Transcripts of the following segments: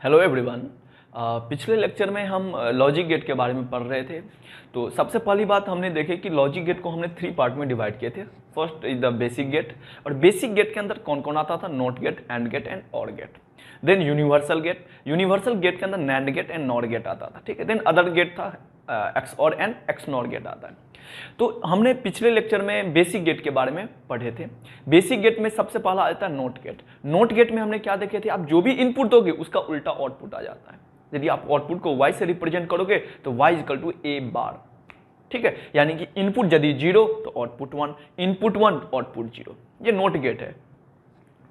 Hello everyone. पिछले lecture में हम लॉजिक गेट के बारे में पढ़ रहे थे। तो सबसे पहली बात हमने देखे कि लॉजिक गेट को हमने 3 पार्ट में डिवाइड किए थे। First is the basic gate, और बेसिक गेट के अंदर कौन कौन आता था? NOT gate, and gate and और gate. Then universal gate, universal gate के अंदर NAND gate and NOR gate आता था, ठीक है। देन अदर गेट था XOR and XNOR gate आता है। तो हमने पिछले लेक्चर में बेसिक गेट के बारे में पढ़े थे। बेसिक गेट में सबसे पहला आता है नोट गेट। नोट गेट में हमने क्या देखे थे? आप जो भी इनपुट दोगे उसका उल्टा आउटपुट आ जाता है। यदि आप आउटपुट को y से रिप्रेजेंट करोगे तो y इक्वल टू a बार, ठीक है। यानी कि इनपुट यदि 0 तो आउटपुट 1, इनपुट 1 आउटपुट 0। ये नोट गेट है,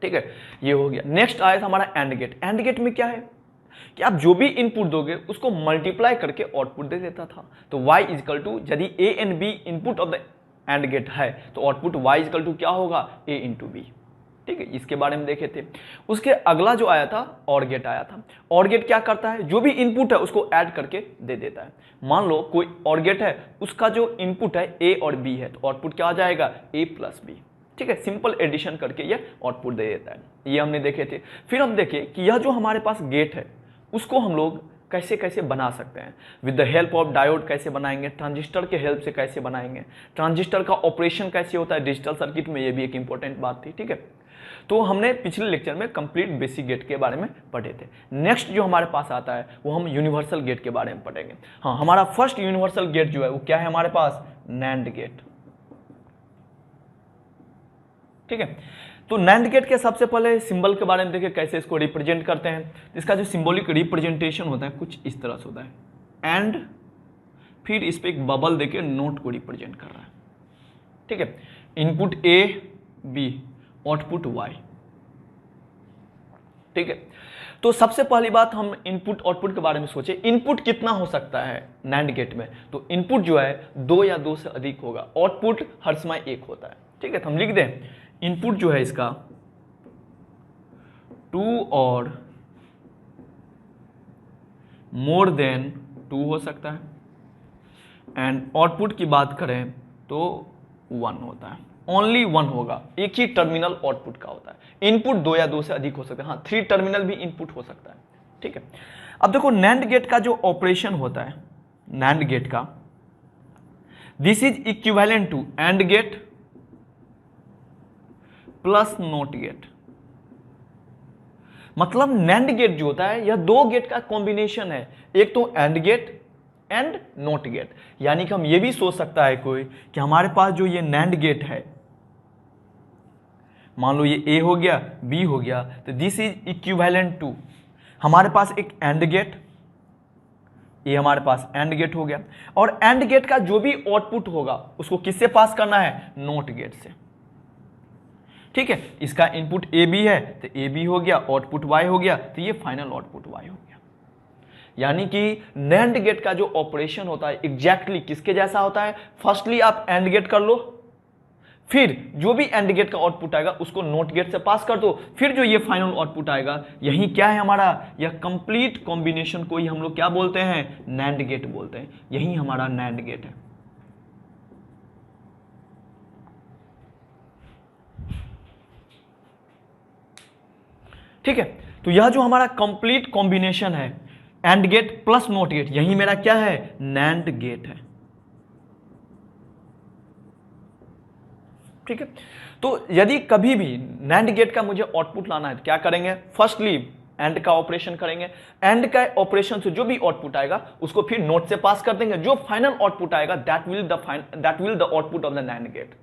ठीक है। ये हो गया। नेक्स्ट आया था हमारा एंड गेट। एंड गेट में क्या है कि आप जो भी इनपुट दोगे उसको मल्टीप्लाई करके आउटपुट दे देता था। तो y इक्वल टू, यदि a and b input of the and gate है तो आउटपुट y इक्वल टू क्या होगा? a इंटू बी, ठीक है। इसके बारे में देखे थे। उसके अगला जो आया था और गेट आया था। और गेट क्या करता है? जो भी इनपुट है उसको ऐड करके दे देता है। मान लो कोई और गेट है, उसका जो इनपुट है a और b है, तो आउटपुट क्या आ जाएगा? a प्लस बी, ठीक है। सिंपल एडिशन करके ये आउटपुट दे देता है। ये हमने देखे थे। फिर हम देखे कि यह जो हमारे पास गेट है उसको हम लोग कैसे कैसे बना सकते हैं। With the help of diode कैसे बनाएंगे, ट्रांजिस्टर के हेल्प से कैसे बनाएंगे, ट्रांजिस्टर का ऑपरेशन कैसे होता है डिजिटल सर्किट में, ये भी एक इंपॉर्टेंट बात थी, ठीक है। तो हमने पिछले लेक्चर में कंप्लीट बेसिक गेट के बारे में पढ़े थे। नेक्स्ट जो हमारे पास आता है वो हम यूनिवर्सल गेट के बारे में पढ़ेंगे। हाँ, हमारा फर्स्ट यूनिवर्सल गेट जो है वो क्या है हमारे पास? नैंड गेट, ठीक है। तो नैंड गेट के सबसे पहले सिंबल के बारे में देखें, कैसे इसको रिप्रेजेंट करते हैं। इसका जो सिंबॉलिक रिप्रेजेंटेशन होता है कुछ इस तरह से होता है। एंड फिर इस पे एक बबल देके नोट को रिप्रेजेंट कर रहा है, ठीक है। Input A B, output Y, ठीक है। तो सबसे पहली बात हम इनपुट आउटपुट के बारे में सोचे। इनपुट कितना हो सकता है नैंड गेट में? तो इनपुट जो है 2 या 2 से अधिक होगा, आउटपुट हर समय 1 होता है, ठीक है। तो हम लिख दें इनपुट जो है इसका 2 और मोर देन 2 हो सकता है, एंड आउटपुट की बात करें तो 1 होता है। ओनली 1 होगा, एक ही टर्मिनल आउटपुट का होता है। इनपुट 2 या 2 से अधिक हो सकता है। हाँ, 3 टर्मिनल भी इनपुट हो सकता है, ठीक है। अब देखो नैंड गेट का जो ऑपरेशन होता है, नैंड गेट का, this is equivalent to and gate plus not gate. मतलब नैंड गेट जो होता है यह 2 गेट का कॉम्बिनेशन है। एक तो and gate and not gate. यानी कि हम ये भी सोच सकता है कोई कि हमारे पास जो ये नैंड गेट है, मान लो ये A हो गया, B हो गया, तो दिस इज इक्विवेलेंट टू हमारे पास एक एंड गेट, ये हमारे पास एंड गेट हो गया। और एंड गेट का जो भी आउटपुट होगा उसको किससे पास करना है? नोट गेट से, ठीक है। इसका इनपुट ए बी है तो ए बी हो गया, आउटपुट वाई हो गया, तो ये फाइनल आउटपुट वाई हो गया। यानी कि नैंड गेट का जो ऑपरेशन होता है एग्जैक्टली किसके जैसा होता है? फर्स्टली आप एंड गेट कर लो, फिर जो भी एंड गेट का आउटपुट आएगा उसको नोट गेट से पास कर दो, फिर जो ये फाइनल आउटपुट आएगा, यही क्या है हमारा? यह कंप्लीट कॉम्बिनेशन को ही हम लोग क्या बोलते हैं? नैंड गेट बोलते हैं। यही हमारा नैंड गेट है, ठीक है। तो यह जो हमारा कंप्लीट कॉम्बिनेशन है and gate plus not gate, यही मेरा क्या है? नैंड गेट है, ठीक है। तो यदि कभी भी नैंड गेट का मुझे आउटपुट लाना है तो क्या करेंगे? फर्स्टली एंड का ऑपरेशन करेंगे। एंड का ऑपरेशन से जो भी आउटपुट आएगा उसको फिर नोट से पास कर देंगे। जो फाइनल आउटपुट आएगा that will the output of the NAND gate.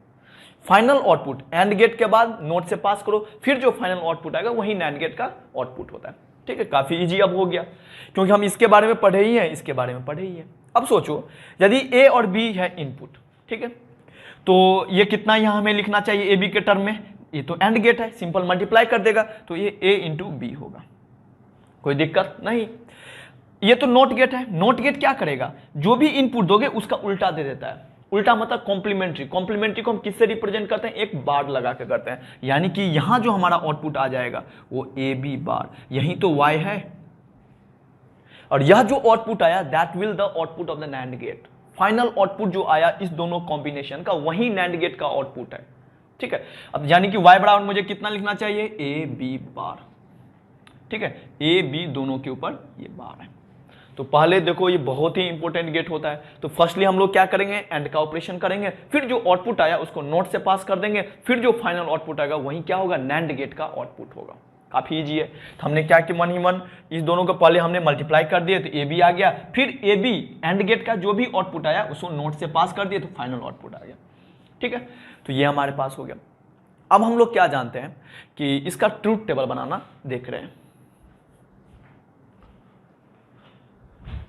Final output and gate के बाद नोट से पास करो, फिर जो फाइनल आउटपुट आएगा वही नैंड गेट का आउटपुट होता है, ठीक है। काफी इजी अब हो गया, क्योंकि हम इसके बारे में पढ़े ही हैं, इसके बारे में पढ़े ही हैं। अब सोचो यदि ए और बी है इनपुट, ठीक है, तो ये कितना यहां हमें लिखना चाहिए ए बी के टर्म में? ये तो एंड गेट है, सिंपल मल्टीप्लाई कर देगा, तो ये ए इंटू बी होगा, कोई दिक्कत नहीं। ये तो नोट गेट है। नोट गेट क्या करेगा? जो भी इनपुट दोगे उसका उल्टा दे देता है। उल्टा मतलब कॉम्प्लीमेंट्री। कॉम्प्लीमेंट्री को हम किससे रिप्रेजेंट करते हैं? एक बार लगा के करते हैं। यानी कि यहां जो हमारा आउटपुट आ जाएगा वो ए बी बार, यही तो वाई है, और यह जो आउटपुट आया that will the output of the NAND gate. Final output जो आया इस दोनों कॉम्बिनेशन का वही नैंड गेट का आउटपुट है, ठीक है। अब यानी कि y बराबर मुझे कितना लिखना चाहिए? ए बी बार, ठीक है, ए बी दोनों के ऊपर ये बार है। तो पहले देखो ये बहुत ही इंपॉर्टेंट गेट होता है। तो फर्स्टली हम लोग क्या करेंगे, एंड का ऑपरेशन करेंगे, फिर जो आउटपुट आया उसको नोट से पास कर देंगे, फिर जो फाइनल आउटपुट आएगा वही क्या होगा, नैंड गेट का आउटपुट होगा। काफी इजी है। तो हमने क्या कि मन ही मन इस दोनों को पहले हमने मल्टीप्लाई कर दिए तो ए बी आ गया, फिर ए बी एंड गेट का जो भी आउटपुट आया उसको नोट से पास कर दिए तो फाइनल आउटपुट आ गया। ठीक है, तो ये हमारे पास हो गया। अब हम लोग क्या जानते हैं कि इसका ट्रूथ टेबल बनाना देख रहे हैं।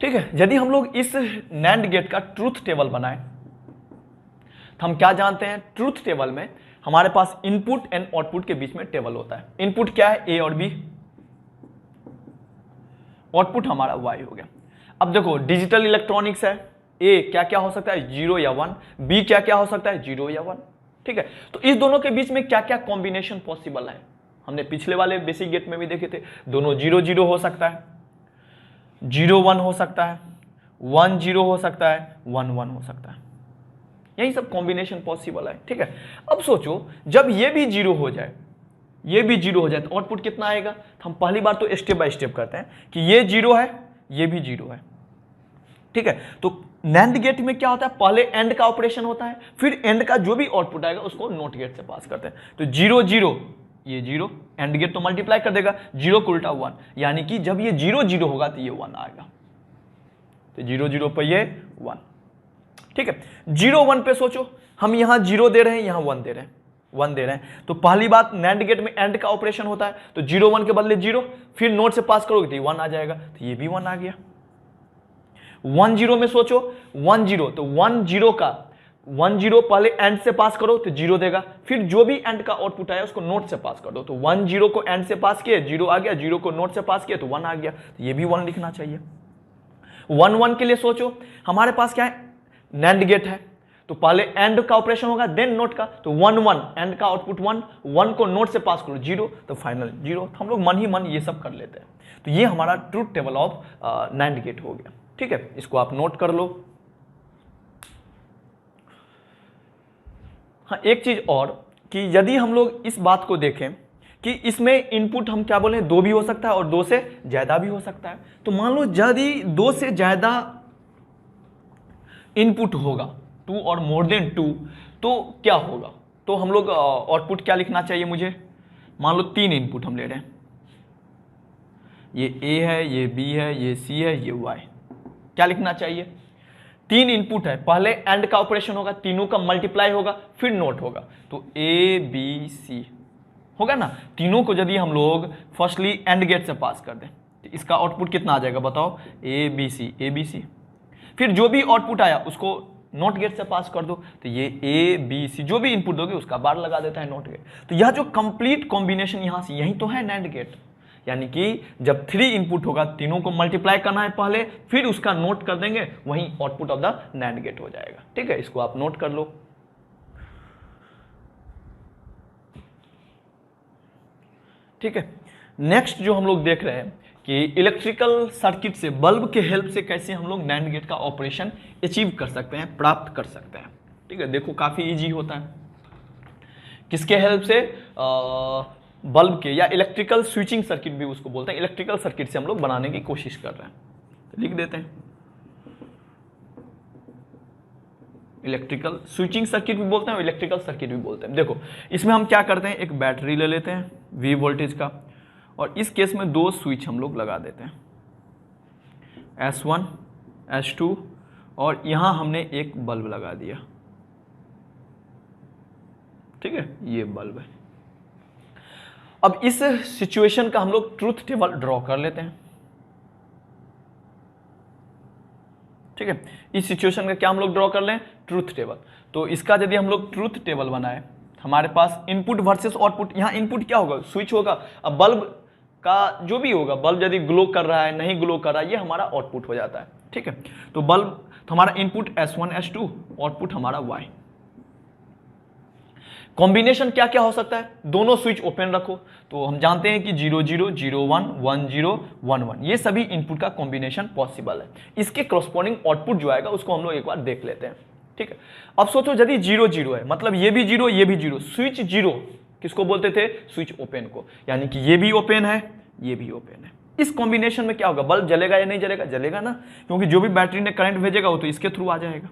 ठीक है, यदि हम लोग इस नैंड गेट का ट्रूथ टेबल बनाएं तो हम क्या जानते हैं, ट्रूथ टेबल में हमारे पास इनपुट एंड आउटपुट के बीच में टेबल होता है। इनपुट क्या है, ए और बी, आउटपुट हमारा वाई हो गया। अब देखो डिजिटल इलेक्ट्रॉनिक्स है, ए क्या क्या हो सकता है, 0 या 1, बी क्या क्या हो सकता है, 0 या 1। ठीक है, तो इस दोनों के बीच में क्या क्या कॉम्बिनेशन पॉसिबल है, हमने पिछले वाले बेसिक गेट में भी देखे थे। दोनों 0 0 हो सकता है, 0 1 हो सकता है, 1 0 हो सकता है, 1 1 हो सकता है, यही सब कॉम्बिनेशन पॉसिबल है। ठीक है, अब सोचो जब ये भी 0 हो जाए, ये भी 0 हो जाए तो आउटपुट कितना आएगा। तो हम पहली बार तो स्टेप बाय स्टेप करते हैं कि ये 0 है, ये भी 0 है। ठीक है, तो नैंड गेट में क्या होता है, पहले एंड का ऑपरेशन होता है, फिर एंड का जो भी आउटपुट आएगा उसको नोट गेट से पास करते हैं। तो 0 0 ये 0, एंड गेट तो मल्टीप्लाई कर देगा, 0 को उल्टा 1, यानी कि जब ये 0 0 होगा तो ये 1 आएगा। तो 0 0 पे ये 1। ठीक है, 0 1 पे सोचो, हम यहां 0 दे रहे हैं, यहां 1 दे रहे हैं, 1 दे रहे हैं। तो पहली बात नैंड गेट में एंड का ऑपरेशन होता है, तो 0 1 के बदले 0, फिर नोट से पास करोगे तो 1 आ जाएगा, तो ये भी 1 आ गया। 1 0 में सोचो, 1 0, तो 1 0 का 1 0 पहले एंड से पास करो तो 0 देगा, फिर जो भी एंड का आउटपुट आया उसको नोट से पास कर दो। तो 1 0 को एंड से पास किए, 0 आ गया, 0 को नोट से पास किए तो 1 आ गया, तो ये भी 1 लिखना चाहिए। 1 1 के लिए सोचो, हमारे पास क्या है, नैंड गेट है, तो पहले एंड का ऑपरेशन होगा देन नोट का, तो 1 1 एंड का आउटपुट 1, 1 को नोट से पास करो 0, तो फाइनल 0। हम लोग मन ही मन ये सब कर लेते हैं। तो ये हमारा truth table of NAND gate हो गया। ठीक है, इसको आप नोट कर लो। हाँ, एक चीज और कि यदि हम लोग इस बात को देखें कि इसमें इनपुट हम क्या बोले, 2 भी हो सकता है और 2 से ज्यादा भी हो सकता है। तो मान लो यदि 2 से ज्यादा इनपुट होगा, 2 और मोर देन 2, तो क्या होगा। तो हम लोग आउटपुट क्या लिखना चाहिए मुझे, मान लो 3 इनपुट हम ले रहे हैं, ये ए है, ये बी है, ये सी है, ये वाई। क्या लिखना चाहिए, 3 इनपुट है, पहले एंड का ऑपरेशन होगा, तीनों का मल्टीप्लाई होगा, फिर नोट होगा, तो ए बी सी होगा ना। तीनों को यदि हम लोग फर्स्टली एंड गेट से पास कर दें तो इसका आउटपुट कितना आ जाएगा बताओ, ए बी सी। फिर जो भी आउटपुट आया उसको नोट गेट से पास कर दो, तो ये ए बी सी जो भी इनपुट दोगे उसका बार लगा देता है नोट गेट। तो यह जो कंप्लीट कॉम्बिनेशन यहां से यही तो है नैंड गेट, यानी कि जब 3 इनपुट होगा तीनों को मल्टीप्लाई करना है पहले, फिर उसका नोट कर देंगे, वही output of the NAND gate हो जाएगा। ठीक है, इसको आप नोट कर लो। ठीक है, नेक्स्ट जो हम लोग देख रहे हैं कि इलेक्ट्रिकल सर्किट से, बल्ब के हेल्प से कैसे हम लोग नैंड गेट का ऑपरेशन अचीव कर सकते हैं, प्राप्त कर सकते हैं। ठीक है, देखो काफी इजी होता है। किसके हेल्प से, बल्ब के, या इलेक्ट्रिकल स्विचिंग सर्किट भी उसको बोलते हैं, इलेक्ट्रिकल सर्किट से हम लोग बनाने की कोशिश कर रहे हैं। तो लिख देते हैं, इलेक्ट्रिकल स्विचिंग सर्किट भी बोलते हैं और इलेक्ट्रिकल सर्किट भी बोलते हैं। देखो इसमें हम क्या करते हैं, एक बैटरी ले लेते हैं V वोल्टेज का, और इस केस में 2 स्विच हम लोग लगा देते हैं, S1 S2, और यहां हमने एक बल्ब लगा दिया। ठीक है, ये बल्ब है। अब इस सिचुएशन का हम लोग ट्रूथ टेबल ड्रॉ कर लेते हैं। ठीक है, इस सिचुएशन का क्या हम लोग ड्रॉ कर लें, ट्रूथ टेबल। तो इसका यदि हम लोग ट्रूथ टेबल बनाए, हमारे पास इनपुट वर्सेस आउटपुट, यहाँ इनपुट क्या होगा, स्विच होगा। अब बल्ब का जो भी होगा, बल्ब यदि ग्लो कर रहा है, नहीं ग्लो कर रहा है, ये हमारा आउटपुट हो जाता है। ठीक है, तो बल्ब, तो हमारा इनपुट S1 S2, आउटपुट हमारा Y। कॉम्बिनेशन क्या क्या हो सकता है, दोनों स्विच ओपन रखो, तो हम जानते हैं कि 0 0 0 1 1 0 1 1, ये सभी इनपुट का कॉम्बिनेशन पॉसिबल है। इसके करस्पॉन्डिंग आउटपुट जो आएगा उसको हम लोग एक बार देख लेते हैं। ठीक है, अब सोचो यदि 0 0 है, मतलब ये भी 0 ये भी 0, स्विच 0 किसको बोलते थे, स्विच ओपन को, यानी कि ये भी ओपन है, ये भी ओपन है। इस कॉम्बिनेशन में क्या होगा, बल्ब जलेगा या नहीं जलेगा, जलेगा ना, क्योंकि जो भी बैटरी ने करंट भेजेगा वो तो इसके थ्रू आ जाएगा।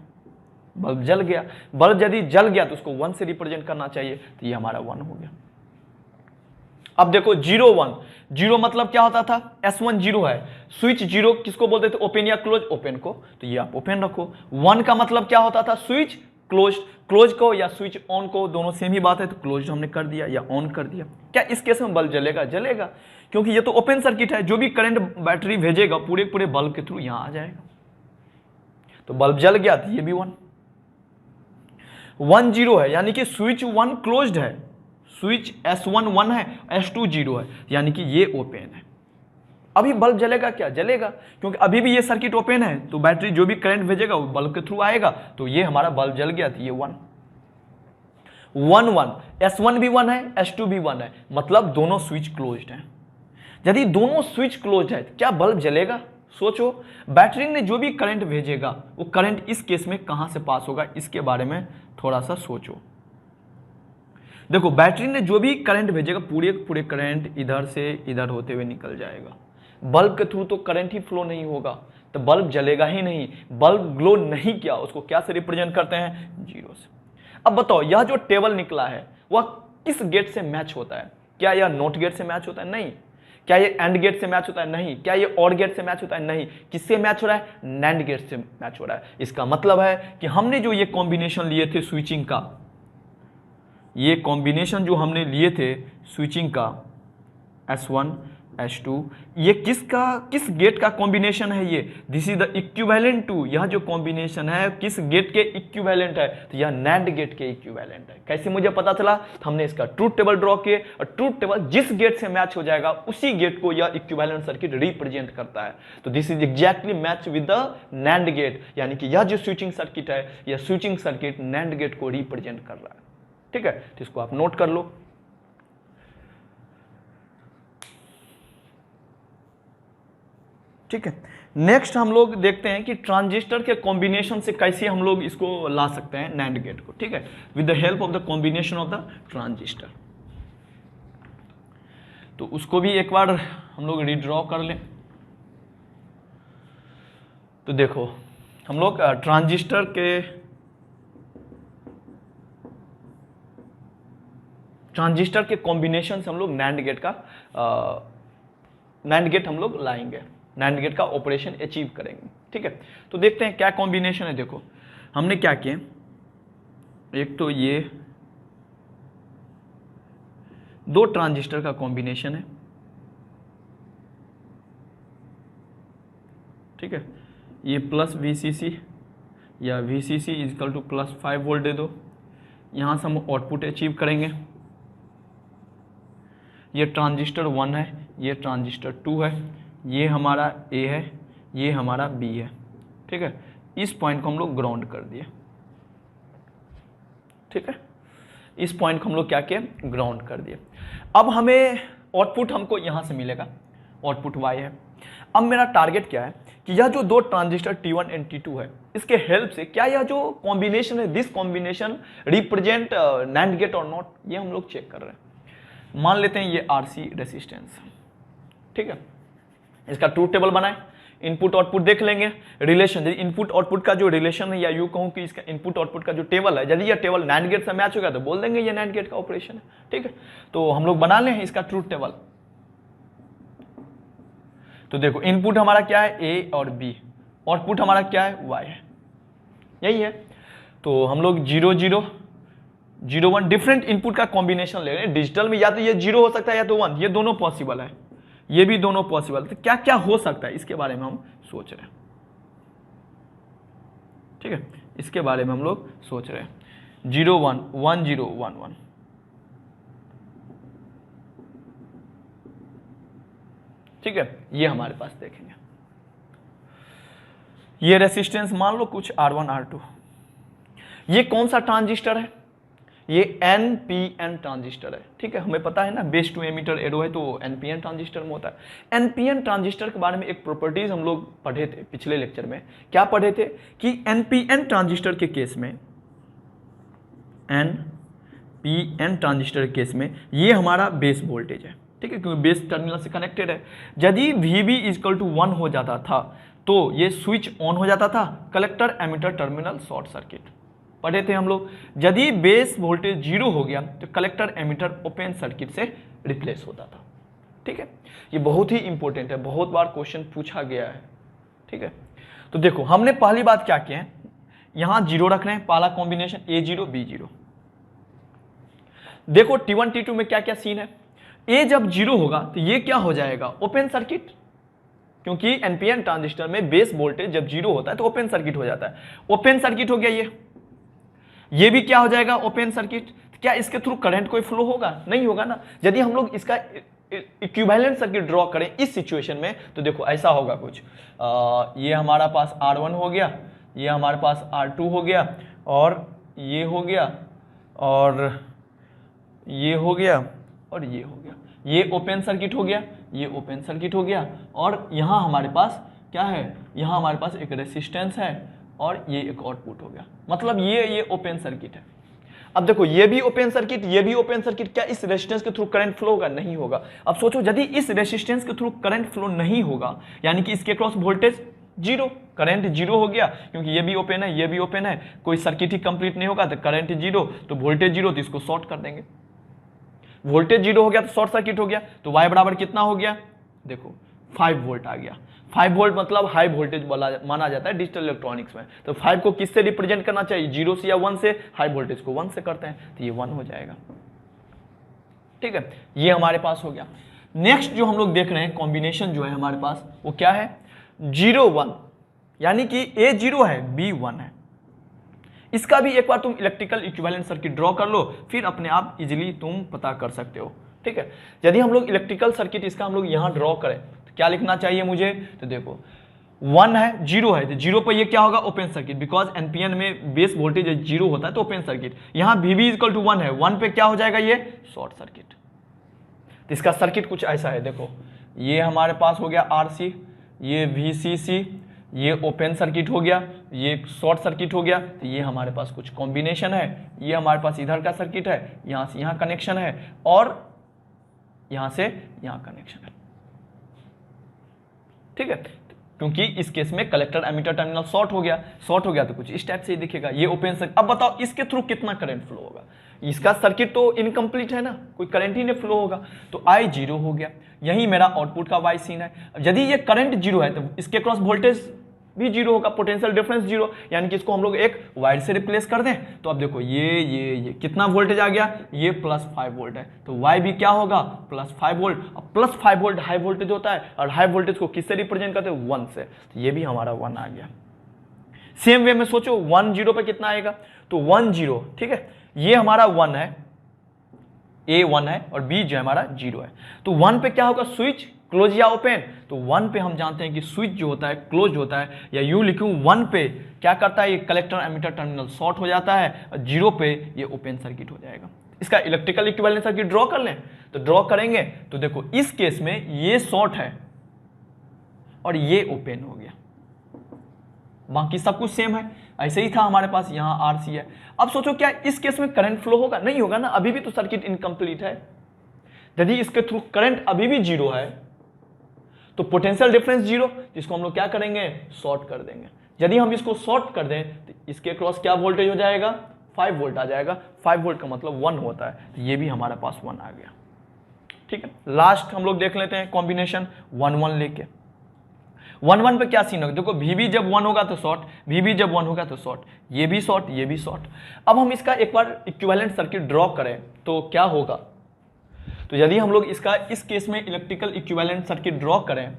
बल्ब जल गया, बल्ब यदि जल गया तो उसको 1 से रिप्रेजेंट करना चाहिए, तो ये हमारा 1 हो गया। अब देखो 0 1, 0 मतलब क्या होता था, S1 0 है, स्विच 0 किसको बोलते थे, ओपन या क्लोज, ओपन को, तो ये आप ओपन रखो। 1 का मतलब क्या होता था, स्विच क्लोज, क्लोज को या स्विच ऑन को, दोनों सेम ही बात है, तो क्लोज हमने कर दिया या ऑन कर दिया। क्या इस केस में बल्ब जलेगा, जलेगा, क्योंकि ये तो ओपन सर्किट है, जो भी करंट बैटरी भेजेगा पूरे पूरे बल्ब के थ्रू यहां आ जाएगा, तो बल्ब जल गया, तो ये भी 1 1 0 है, यानी कि स्विच 1 क्लोज्ड है, स्विच S1 1 है, S2 0 है, यानी कि ये ओपन है। अभी बल्ब जलेगा क्या, जलेगा, क्योंकि अभी भी ये सर्किट ओपन है, तो बैटरी जो भी करंट भेजेगा वो बल्ब के थ्रू आएगा, तो ये हमारा बल्ब जल गया, तो ये 1 1 1, S1 भी 1 है, S2 भी 1 है, मतलब दोनों स्विच क्लोज्ड हैं। यदि दोनों स्विच क्लोज्ड है, क्या बल्ब जलेगा, सोचो, बैटरी ने जो भी करंट भेजेगा वो करंट इस केस में कहां से पास होगा, इसके बारे में थोड़ा सा सोचो। देखो बैटरी ने जो भी करंट भेजेगा पूरे पूरे करंट इधर से इधर होते हुए निकल जाएगा, बल्ब के थ्रू तो करंट ही फ्लो नहीं होगा, तो बल्ब जलेगा ही नहीं, बल्ब ग्लो नहीं किया, उसको क्या से रिप्रेजेंट करते हैं, 0 से। अब बताओ यह जो टेबल निकला है वह किस गेट से मैच होता है, क्या यह नॉट गेट से मैच होता है, नहीं। क्या ये एंड गेट से मैच होता है, नहीं। क्या ये और गेट से मैच होता है, नहीं। किससे मैच हो रहा है, नैंड गेट से मैच हो रहा है। इसका मतलब है कि हमने जो ये कॉम्बिनेशन लिए थे स्विचिंग का, ये कॉम्बिनेशन जो हमने लिए थे स्विचिंग का S1 S2, ये किस गेट का कॉम्बिनेशन है, ये this is the equivalent to, यह जो कॉम्बिनेशन है किस गेट के इक्विवेलेंट है, तो यह नैंड गेट के इक्विवेलेंट है। कैसे मुझे पता चला, तो हमने इसका ट्रूथ टेबल ड्रॉ किए, और ट्रूथ टेबल जिस गेट से मैच हो जाएगा उसी गेट को यह इक्विवेलेंट सर्किट रिप्रेजेंट करता है। तो this is exactly match with the NAND gate, यानी कि यह जो स्विचिंग सर्किट है, यह स्विचिंग सर्किट नैंड गेट को रिप्रेजेंट कर रहा है। ठीक है, तो इसको आप नोट कर लो। ठीक है, नेक्स्ट हम लोग देखते हैं कि ट्रांजिस्टर के कॉम्बिनेशन से कैसे हम लोग इसको ला सकते हैं नैंड गेट को। ठीक है, with the help of the combination of the transistor. तो उसको भी एक बार हम लोग रीड्रॉ कर लें। तो देखो हम लोग ट्रांजिस्टर के कॉम्बिनेशन से हम लोग नैंड गेट हम लोग लाएंगे, नैंड गेट का ऑपरेशन अचीव करेंगे। ठीक है, तो देखते हैं क्या कॉम्बिनेशन है। देखो हमने क्या किया, एक तो ये दो ट्रांजिस्टर का कॉम्बिनेशन है। ठीक है, ये प्लस VCC या VCC equal to plus 5 volt दे दो, यहां से हम आउटपुट अचीव करेंगे। ये ट्रांजिस्टर 1 है, ये ट्रांजिस्टर 2 है, ये हमारा A है, ये हमारा B है। ठीक है, इस पॉइंट को हम लोग ग्राउंड कर दिए। ठीक है, इस पॉइंट को हम लोग क्या किए, ग्राउंड कर दिए। अब हमें आउटपुट हमको यहां से मिलेगा, आउटपुट Y है। अब मेरा टारगेट क्या है कि यह जो दो ट्रांजिस्टर T1 एंड T2 है, इसके हेल्प से क्या यह जो कॉम्बिनेशन है, this combination represent NAND gate और नॉट, ये हम लोग चेक कर रहे हैं। मान लेते हैं ये RC रेसिस्टेंस। ठीक है, इसका ट्रूथ टेबल बनाए, इनपुट आउटपुट देख लेंगे, रिलेशन, यदि इनपुट आउटपुट का जो रिलेशन है, या यूं कहूं कि इसका इनपुट आउटपुट का जो टेबल है, यदि यह टेबल नैंड गेट से मैच होगा तो बोल देंगे ये नैंड गेट का ऑपरेशन है। ठीक है, तो हम लोग बना लें इसका ट्रूथ टेबल। तो देखो इनपुट हमारा क्या है, A और B, आउटपुट हमारा क्या है, Y है, यही है। तो हम लोग 0 0 0 1 डिफरेंट इनपुट का कॉम्बिनेशन ले रहे हैं। डिजिटल में या तो ये 0 हो सकता है या तो 1, ये दोनों पॉसिबल है, ये भी दोनों पॉसिबल। तो क्या क्या हो सकता है इसके बारे में हम सोच रहे हैं। ठीक है, इसके बारे में हम लोग सोच रहे हैं। 0 1 1 0 1 1। ठीक है, ये हमारे पास देखेंगे, ये रेसिस्टेंस मान लो कुछ R1 R2। ये कौन सा ट्रांजिस्टर है, ये NPN ट्रांजिस्टर है। ठीक है, हमें पता है ना, बेस टू एमीटर एरो है तो NPN ट्रांजिस्टर में होता है। NPN ट्रांजिस्टर के बारे में एक प्रॉपर्टीज हम लोग पढ़े थे पिछले लेक्चर में। क्या पढ़े थे कि NPN ट्रांजिस्टर के केस में, NPN ट्रांजिस्टर के केस में ये हमारा बेस वोल्टेज है। ठीक है, क्योंकि बेस टर्मिनल से कनेक्टेड है। यदि VB इक्वल टू 1 हो जाता था तो ये स्विच ऑन हो जाता था, collector emitter terminal short circuit पढ़े थे हम लोग। यदि बेस वोल्टेज 0 हो गया तो कलेक्टर एमिटर ओपन सर्किट से रिप्लेस होता था। ठीक है, ये बहुत ही इंपॉर्टेंट है, बहुत बार क्वेश्चन पूछा गया है। ठीक है, तो देखो हमने पहली बात क्या किया है, यहां 0 रख रहे हैं, पहला कॉम्बिनेशन A0 B0। देखो T1 T2 में क्या क्या सीन है, A जब 0 होगा तो ये क्या हो जाएगा, ओपन सर्किट, क्योंकि एनपीएन ट्रांजिस्टर में बेस वोल्टेज जब 0 होता है तो ओपन सर्किट हो जाता है। ओपन सर्किट हो गया, ये भी क्या हो जाएगा, ओपन सर्किट। क्या इसके थ्रू करंट कोई फ्लो होगा, नहीं होगा ना। यदि हम लोग इसका इक्विवेलेंट सर्किट ड्रॉ करें इस सिचुएशन में तो देखो ऐसा होगा कुछ, ये हमारा पास R1 हो गया, ये हमारे पास R2 हो गया, और ये हो गया, और ये हो गया, और ये हो गया। ये ओपन सर्किट हो गया, ये ओपन सर्किट हो गया, और यहाँ हमारे पास क्या है, यहाँ हमारे पास एक रेसिस्टेंस है, और ये एक आउटपुट हो गया। मतलब ये ओपन सर्किट है। अब देखो ये भी ओपन सर्किट, ये भी ओपन सर्किट, क्या इस रेजिस्टेंस के थ्रू करंट फ्लो होगा, नहीं होगा। अब सोचो यदि इस रेजिस्टेंस के थ्रू करंट फ्लो नहीं होगा, यानी कि इसके क्रॉस वोल्टेज 0, करंट 0 हो गया, क्योंकि ये भी ओपन है, ये भी ओपन है, कोई सर्किट ही कंप्लीट नहीं होगा, तो करंट 0 तो वोल्टेज 0, तो इसको शॉर्ट कर देंगे। वोल्टेज 0 हो गया तो शॉर्ट सर्किट हो गया, तो Y बराबर कितना हो गया, देखो 5 वोल्ट आ गया। 5 वोल्ट मतलब हाई वोल्टेज माना जाता है डिजिटल इलेक्ट्रॉनिक्स में। तो 5 को किससे रिप्रेजेंट करना चाहिए, 0 से या 1 से, हाई वोल्टेज को 1 से करते हैं तो ये 1 हो जाएगा। ठीक है, ये हमारे पास हो गया। नेक्स्ट जो हम लोग देख रहे हैं कॉम्बिनेशन जो है हमारे पास वो क्या है, 0 1, यानी कि A 0 है B 1 है। इसका भी एक बार तुम इलेक्ट्रिकल इक्विवेलेंट सर्किट ड्रॉ कर लो, फिर अपने आप इजीली तुम पता कर सकते हो। ठीक है, यदि हम लोग इलेक्ट्रिकल सर्किट इसका हम लोग यहां ड्रॉ करें तो क्या लिखना चाहिए मुझे, तो देखो 1 है 0 है, तो 0 पर ये क्या होगा, ओपन सर्किट, बिकॉज एनपीएन में बेस वोल्टेज 0 होता है तो ओपन सर्किट। यहां VB इक्वल टू 1 है, 1 पे क्या हो जाएगा, ये शॉर्ट सर्किट। तो इसका सर्किट कुछ ऐसा है, देखो ये हमारे पास हो गया RC, ये VCC, ये ओपन सर्किट हो गया, ये शॉर्ट सर्किट हो गया। तो ये हमारे पास कुछ कॉम्बिनेशन है, ये हमारे पास इधर का सर्किट है, यहां से यहां कनेक्शन है, और यहां से यहां कनेक्शन है। ठीक है, क्योंकि इस केस में कलेक्टर एमिटर टर्मिनल शॉर्ट हो गया, शॉर्ट हो गया तो कुछ इस टाइप से ही दिखेगा, ये ओपन सर्किट। अब बताओ इसके थ्रू कितना करंट फ्लो होगा, इसका सर्किट तो इनकम्प्लीट है ना, कोई करंट ही नहीं फ्लो होगा, तो I 0 हो गया। यही मेरा आउटपुट का Y सीन है। यदि ये करंट 0 है तो इसके क्रॉस वोल्टेज भी 0 होगा, पोटेंशियल डिफरेंस 0, यानी कि इसको हम लोग एक वायर से रिप्लेस कर दें तो अब देखो ये कितना वोल्टेज आ गया, ये +5 वोल्ट है, तो Y भी क्या होगा, +5 वोल्ट। अब +5 वोल्ट हाई वोल्टेज होता है, और हाई वोल्टेज को किससे रिप्रेजेंट करते हैं, 1 से, तो ये भी हमारा 1 आ गया। सेम वे में सोचो 1 0 पे कितना आएगा, तो 1 0, ठीक है, ये हमारा 1 है, A 1 है और B जो हमारा 0 है। तो 1 पे क्या होगा, स्विच क्लोज या ओपन, तो 1 पे हम जानते हैं कि स्विच जो होता है क्लोज होता है, या यूं लिखूं 1 पे क्या करता है, ये कलेक्टर एमिटर टर्मिनल शॉर्ट हो जाता है, और 0 पे ये ओपन सर्किट हो जाएगा। इसका इलेक्ट्रिकल इक्विवेलेंट सर्किट ड्रॉ कर लें, तो ड्रॉ करेंगे तो देखो इस केस में ये शॉर्ट है और ये ओपन हो गया, बाकी सब कुछ सेम है, ऐसे ही था हमारे पास, यहाँ RC है। अब सोचो क्या इस केस में करंट फ्लो होगा, नहीं होगा ना, अभी भी तो सर्किट इनकम्प्लीट है। यदि इसके थ्रू करंट अभी भी 0 है तो पोटेंशियल डिफरेंस 0, जिसको हम लोग क्या करेंगे, शॉर्ट कर देंगे। यदि हम इसको शॉर्ट कर दें तो इसके क्रॉस क्या वोल्टेज हो जाएगा, 5 वोल्ट आ जाएगा। 5 वोल्ट का मतलब 1 होता है, तो ये भी हमारे पास 1 आ गया। ठीक है, लास्ट हम लोग देख लेते हैं कॉम्बिनेशन 1 1 लेके। 1 1 पे क्या सीन होगा, देखो VB जब 1 होगा तो शॉर्ट, VB जब 1 होगा तो शॉर्ट, ये भी शॉर्ट, ये भी शॉर्ट। अब हम इसका एक बार इक्विवेलेंट सर्किट ड्रॉ करें तो क्या होगा, तो यदि हम लोग इसका इस केस में इलेक्ट्रिकल इक्विवेलेंट सर्किट ड्रॉ करें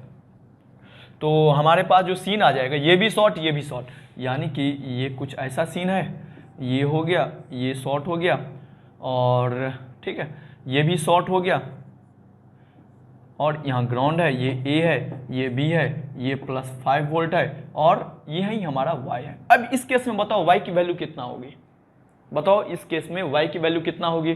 तो हमारे पास जो सीन आ जाएगा, ये भी शॉर्ट, ये भी शॉर्ट, यानी कि ये कुछ ऐसा सीन है, ये हो गया, ये शॉर्ट हो गया, और ठीक है ये भी शॉर्ट हो गया, और यहाँ ग्राउंड है, ये A है, ये B है, ये +5 वोल्ट है, और ये ही हमारा Y है। अब इस केस में बताओ Y की वैल्यू कितना होगी, बताओ इस केस में Y की वैल्यू कितना होगी।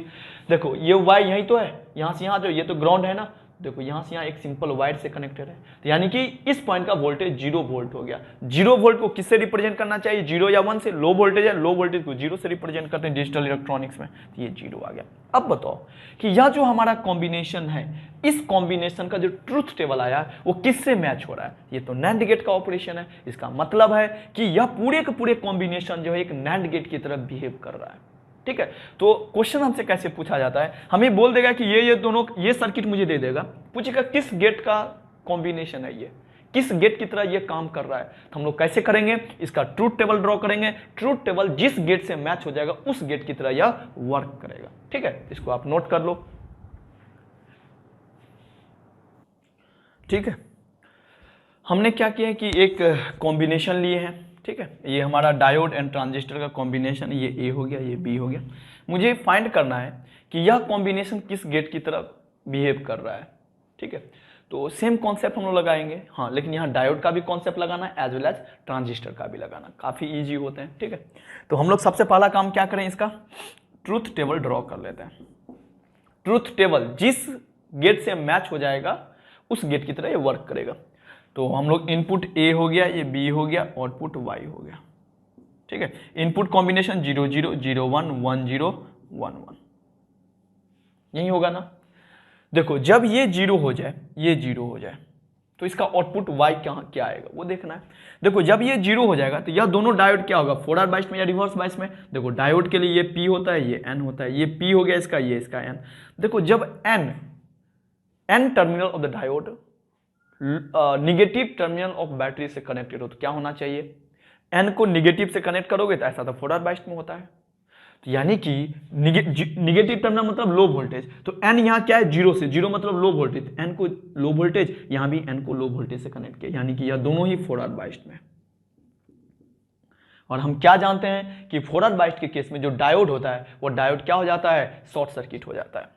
देखो ये Y यही तो है, यहाँ से यहाँ जो, ये तो ग्राउंड है ना, देखो यहाँ से यहाँ एक सिंपल वायर से कनेक्टेड है, तो यानी कि इस पॉइंट का वोल्टेज 0 वोल्ट हो गया। 0 वोल्ट को किससे रिप्रेजेंट करना चाहिए, 0 या 1 से। लो वोल्टेज है, लो वोल्टेज को 0 से रिप्रेजेंट करते हैं डिजिटल इलेक्ट्रॉनिक्स में, तो ये 0 आ गया। अब बताओ कि यह जो हमारा कॉम्बिनेशन है, इस कॉम्बिनेशन का जो ट्रूथ टेबल आया वो किससे मैच हो रहा है, ये तो नैंड गेट का ऑपरेशन है। इसका मतलब है कि यह पूरे के पूरे कॉम्बिनेशन जो है एक नैंड गेट की तरह बिहेव कर रहा है। ठीक है, तो क्वेश्चन हमसे कैसे पूछा जाता है, हमें बोल देगा कि ये दोनों, ये सर्किट मुझे दे देगा, पूछेगा किस गेट का कॉम्बिनेशन है, ये किस गेट की तरह ये काम कर रहा है। तो हम लोग कैसे करेंगे, इसका ट्रूथ टेबल ड्रॉ करेंगे। ट्रूथ टेबल जिस गेट से मैच हो जाएगा उस गेट की तरह यह वर्क करेगा। ठीक है, इसको आप नोट कर लो। ठीक है, हमने क्या किया है कि एक कॉम्बिनेशन लिए हैं। ठीक है, ये हमारा डायोड एंड ट्रांजिस्टर का कॉम्बिनेशन, ये ए हो गया, ये बी हो गया। मुझे फाइंड करना है कि यह कॉम्बिनेशन किस गेट की तरह बिहेव कर रहा है। ठीक है, तो सेम कॉन्सेप्ट हम लोग लगाएंगे, हाँ, लेकिन यहाँ डायोड का भी कॉन्सेप्ट लगाना है एज वेल एज ट्रांजिस्टर का भी लगाना, काफ़ी ईजी होते हैं। ठीक है, तो हम लोग सबसे पहला काम क्या करें, इसका ट्रूथ टेबल ड्रॉ कर लेते हैं। ट्रूथ टेबल जिस गेट से मैच हो जाएगा उस गेट की तरह ये वर्क करेगा। तो हम लोग इनपुट ए हो गया, ये बी हो गया, आउटपुट वाई हो गया। ठीक है, इनपुट कॉम्बिनेशन 0 0 0 1 1 0 1 1, यही होगा ना। देखो जब ये 0 हो जाए, ये 0 हो जाए, तो इसका आउटपुट वाई क्या आएगा वो देखना है। देखो जब ये 0 हो जाएगा तो यह दोनों डायोड क्या होगा, फॉरवर्ड बायस में या रिवर्स बायस में। देखो डायोड के लिए ये पी होता है, ये एन होता है, ये पी हो गया इसका, ये इसका एन। देखो जब N terminal of the diode negative terminal of battery से कनेक्टेड हो, तो क्या होना चाहिए, एन को निगेटिव से कनेक्ट करोगे तो ऐसा तो फॉरवर्ड बायस में होता है। तो यानी कि निगेटिव टर्मिनल मतलब लो वोल्टेज, तो एन यहाँ क्या है, 0 से, 0 मतलब लो वोल्टेज, एन को लो वोल्टेज, यहाँ भी एन को लो वोल्टेज से कनेक्ट किया, यानी कि यह दोनों ही फॉरवर्ड बायस में। और हम क्या जानते हैं कि फॉरवर्ड बायस के केस में जो डायोड होता है वो डायोड क्या हो जाता है, शॉर्ट सर्किट हो जाता है।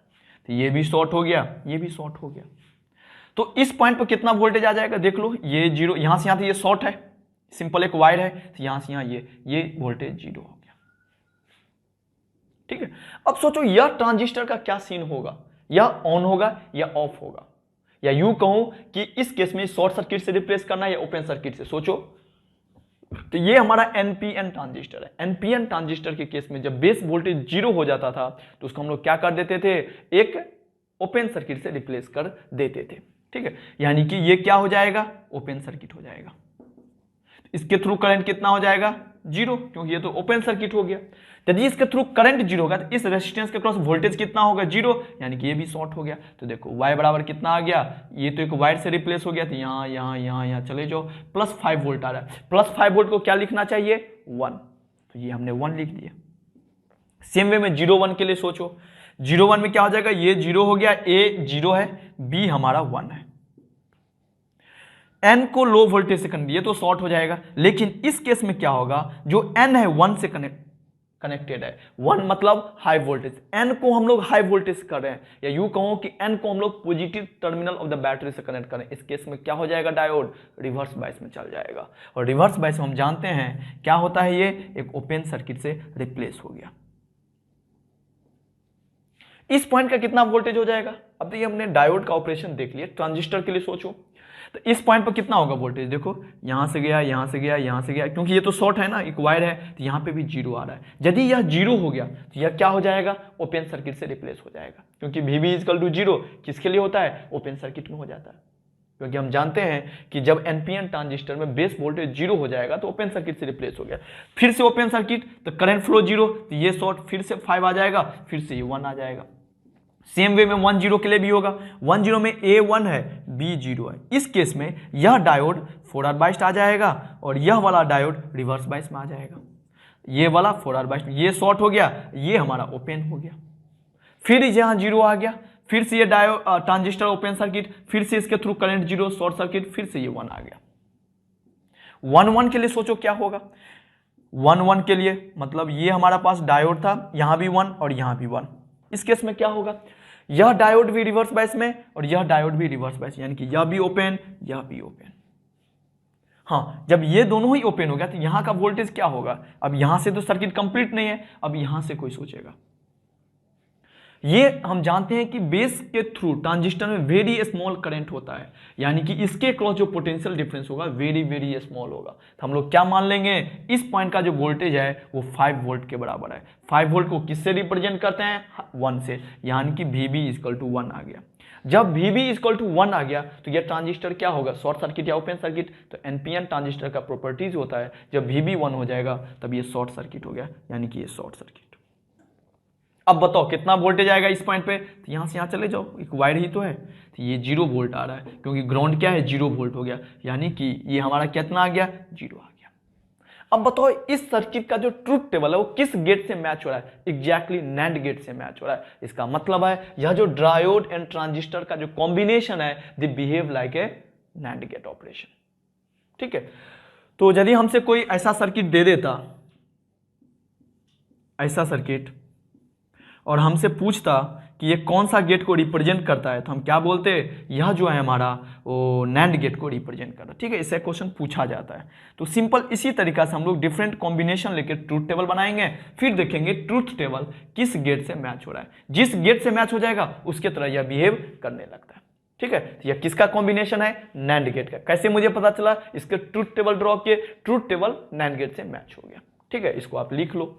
तो ये भी शॉर्ट हो गया, ये भी शॉर्ट हो गया। तो इस पॉइंट पर कितना वोल्टेज आ जाएगा, देख लो, ये 0, यहां से यहां, तो ये शॉर्ट है, सिंपल एक वायर है, तो यहां से यहां ये वोल्टेज 0 हो गया। ठीक है, अब सोचो यह ट्रांजिस्टर का क्या सीन होगा, यह ऑन होगा या ऑफ होगा, या यूं कहूं कि इस केस में शॉर्ट सर्किट से रिप्लेस करना है या ओपन सर्किट से। सोचो, तो ये हमारा एनपीएन ट्रांजिस्टर है। एनपीएन ट्रांजिस्टर के केस में जब बेस वोल्टेज 0 हो जाता था तो उसको हम लोग क्या कर देते थे, एक ओपन सर्किट से रिप्लेस कर देते थे। ठीक है, यानी कि ये क्या हो जाएगा, ओपन सर्किट हो जाएगा। इसके थ्रू करंट कितना हो जाएगा, 0, क्योंकि ये तो ओपन सर्किट हो गया। यदि इसके थ्रू करंट 0 होगा तो इस रेजिस्टेंस के क्रॉस वोल्टेज कितना होगा, 0, यानी कि ये भी शॉर्ट हो गया। तो देखो y बराबर कितना आ गया, ये तो एक वायर से रिप्लेस हो गया, तो यहाँ यहाँ यहाँ यहाँ चले जाओ, +5 वोल्ट आ रहा है। +5 वोल्ट को क्या लिखना चाहिए, 1, तो ये हमने 1 लिख दिया। सेम वे में 0 1 के लिए सोचो, 0 1 में क्या हो जाएगा, ये 0 हो गया, a 0 है, b हमारा 1 है। n को लो वोल्टेज से कनेक्ट, ये तो शॉर्ट हो जाएगा। लेकिन इस केस में क्या होगा, जो n है 1 से कनेक्टेड है, 1 मतलब हाई वोल्टेज, n को हम लोग हाई वोल्टेज कर रहे हैं, या यूं कहो कि n को हम लोग positive terminal of the battery से कनेक्ट करें। इस केस में क्या हो जाएगा, डायोड रिवर्स बायस में चल जाएगा। और रिवर्स बायस में हम जानते हैं क्या होता है, ये एक ओपन सर्किट से रिप्लेस हो गया। इस पॉइंट का कितना वोल्टेज हो जाएगा, अब तो ये हमने डायोड का ऑपरेशन देख लिया। ट्रांजिस्टर के लिए सोचो, तो इस पॉइंट पर कितना होगा वोल्टेज, देखो यहां से गया, यहां से गया, यहां से गया, क्योंकि ये तो शॉर्ट है ना, एक वायर है, तो यहां पे भी 0 आ रहा है। यदि यह 0 हो गया तो यह क्या हो जाएगा, ओपन सर्किट से रिप्लेस हो जाएगा, क्योंकि VB = 0 किसके लिए होता है, ओपन सर्किट में हो जाता है। क्योंकि हम जानते हैं कि जब एनपीएन ट्रांजिस्टर में बेस वोल्टेज 0 हो जाएगा तो ओपन सर्किट से रिप्लेस हो गया। फिर से ओपन सर्किट तो करंट फ्लो 0, तो ये शॉर्ट, फिर से 5 आ जाएगा, फिर से ये 1 आ जाएगा। सेम वे में 1 0 के लिए भी होगा, 1 0 में A 1 है, B 0 है। इस केस में यह डायोड फॉरवर्ड बायस्ड आ जाएगा और यह वाला डायोड रिवर्स बायस में आ जाएगा। ये वाला फॉरवर्ड बायस्ड, ये शॉर्ट हो गया, ये हमारा ओपन हो गया। फिर यहाँ 0 आ गया, फिर से ये डायोड ट्रांजिस्टर ओपन सर्किट, फिर से इसके थ्रू करंट 0 शॉर्ट सर्किट, फिर से ये 1 आ गया। 1 1 के लिए सोचो क्या होगा, 1 1 के लिए मतलब ये हमारा पास डायोड था, यहां भी 1 और यहां भी 1। इस केस में क्या होगा, यह डायोड भी रिवर्स बायस में और यह डायोड भी रिवर्स बायस, यानी कि यह भी ओपन, यह भी ओपन। हाँ, जब ये दोनों ही ओपन हो गया तो यहां का वोल्टेज क्या होगा, अब यहां से तो सर्किट कंप्लीट नहीं है, अब यहां से कोई सोचेगा, ये हम जानते हैं कि बेस के थ्रू ट्रांजिस्टर में वेरी स्मॉल करंट होता है, यानी कि इसके क्रॉस जो पोटेंशियल डिफरेंस होगा वेरी वेरी स्मॉल होगा। तो हम लोग क्या मान लेंगे, इस पॉइंट का जो वोल्टेज है वो 5 वोल्ट के बराबर है। 5 वोल्ट को किससे रिप्रेजेंट करते हैं, 1 से, यानी कि VB इक्वल टू 1 आ गया। जब VB इक्वल टू 1 आ गया तो यह ट्रांजिस्टर क्या होगा, शॉर्ट सर्किट या ओपन सर्किट। तो NPN ट्रांजिस्टर का प्रॉपर्टीज होता है, जब VB 1 हो जाएगा तब ये शॉर्ट सर्किट हो गया, यानी कि ये शॉर्ट सर्किट। अब बताओ कितना वोल्टेज आएगा इस पॉइंट पे, तो यहां से यहां चले जाओ, एक वायर ही तो है, तो ये 0 वोल्ट आ रहा है, क्योंकि ग्राउंड क्या है 0 वोल्ट हो गया, यानी कि ये हमारा कितना आ गया, 0 आ गया। अब बताओ इस सर्किट का जो ट्रुथ टेबल है वो किस गेट से मैच हो रहा है, एग्जैक्टली NAND गेट से मैच हो रहा है। इसका मतलब है यह जो डायोड एंड ट्रांजिस्टर का जो कॉम्बिनेशन है they behave like a NAND gate operation. ठीक है, तो यदि हमसे कोई ऐसा सर्किट दे देता, ऐसा सर्किट, और हमसे पूछता कि ये कौन सा गेट को रिप्रेजेंट करता है, तो हम क्या बोलते, यह जो है हमारा वो NAND गेट को रिप्रेजेंट करता है। ठीक है, इससे क्वेश्चन पूछा जाता है। तो सिंपल इसी तरीका से हम लोग डिफरेंट कॉम्बिनेशन लेकर ट्रूथ टेबल बनाएंगे, फिर देखेंगे ट्रूथ टेबल किस गेट से मैच हो रहा है। जिस गेट से मैच हो जाएगा उसके तरह यह बिहेव करने लगता है। ठीक है, तो यह किसका कॉम्बिनेशन है, NAND गेट का। कैसे मुझे पता चला, इसके ट्रूथ टेबल ड्रॉ किए, ट्रूथ टेबल NAND गेट से मैच हो गया। ठीक है, इसको आप लिख लो।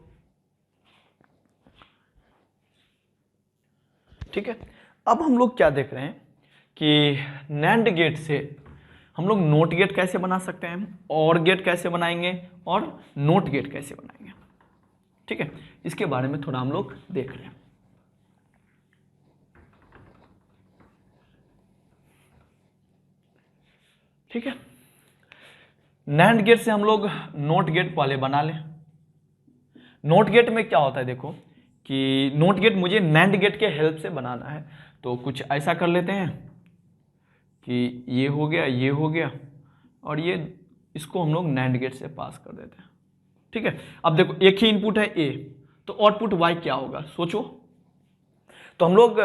ठीक है, अब हम लोग क्या देख रहे हैं कि NAND गेट से हम लोग नोट गेट कैसे बना सकते हैं, और गेट कैसे बनाएंगे, और नोट गेट कैसे बनाएंगे। ठीक है, इसके बारे में थोड़ा हम लोग देख रहे हैं। ठीक है, NAND गेट से हम लोग नोट गेट पहले बना लें। नोट गेट में क्या होता है, देखो कि नोट गेट मुझे NAND गेट के हेल्प से बनाना है, तो कुछ ऐसा कर लेते हैं कि ये हो गया, ये हो गया, और ये इसको हम लोग NAND गेट से पास कर देते हैं। ठीक है, अब देखो एक ही इनपुट है A, तो आउटपुट Y क्या होगा, सोचो। तो हम लोग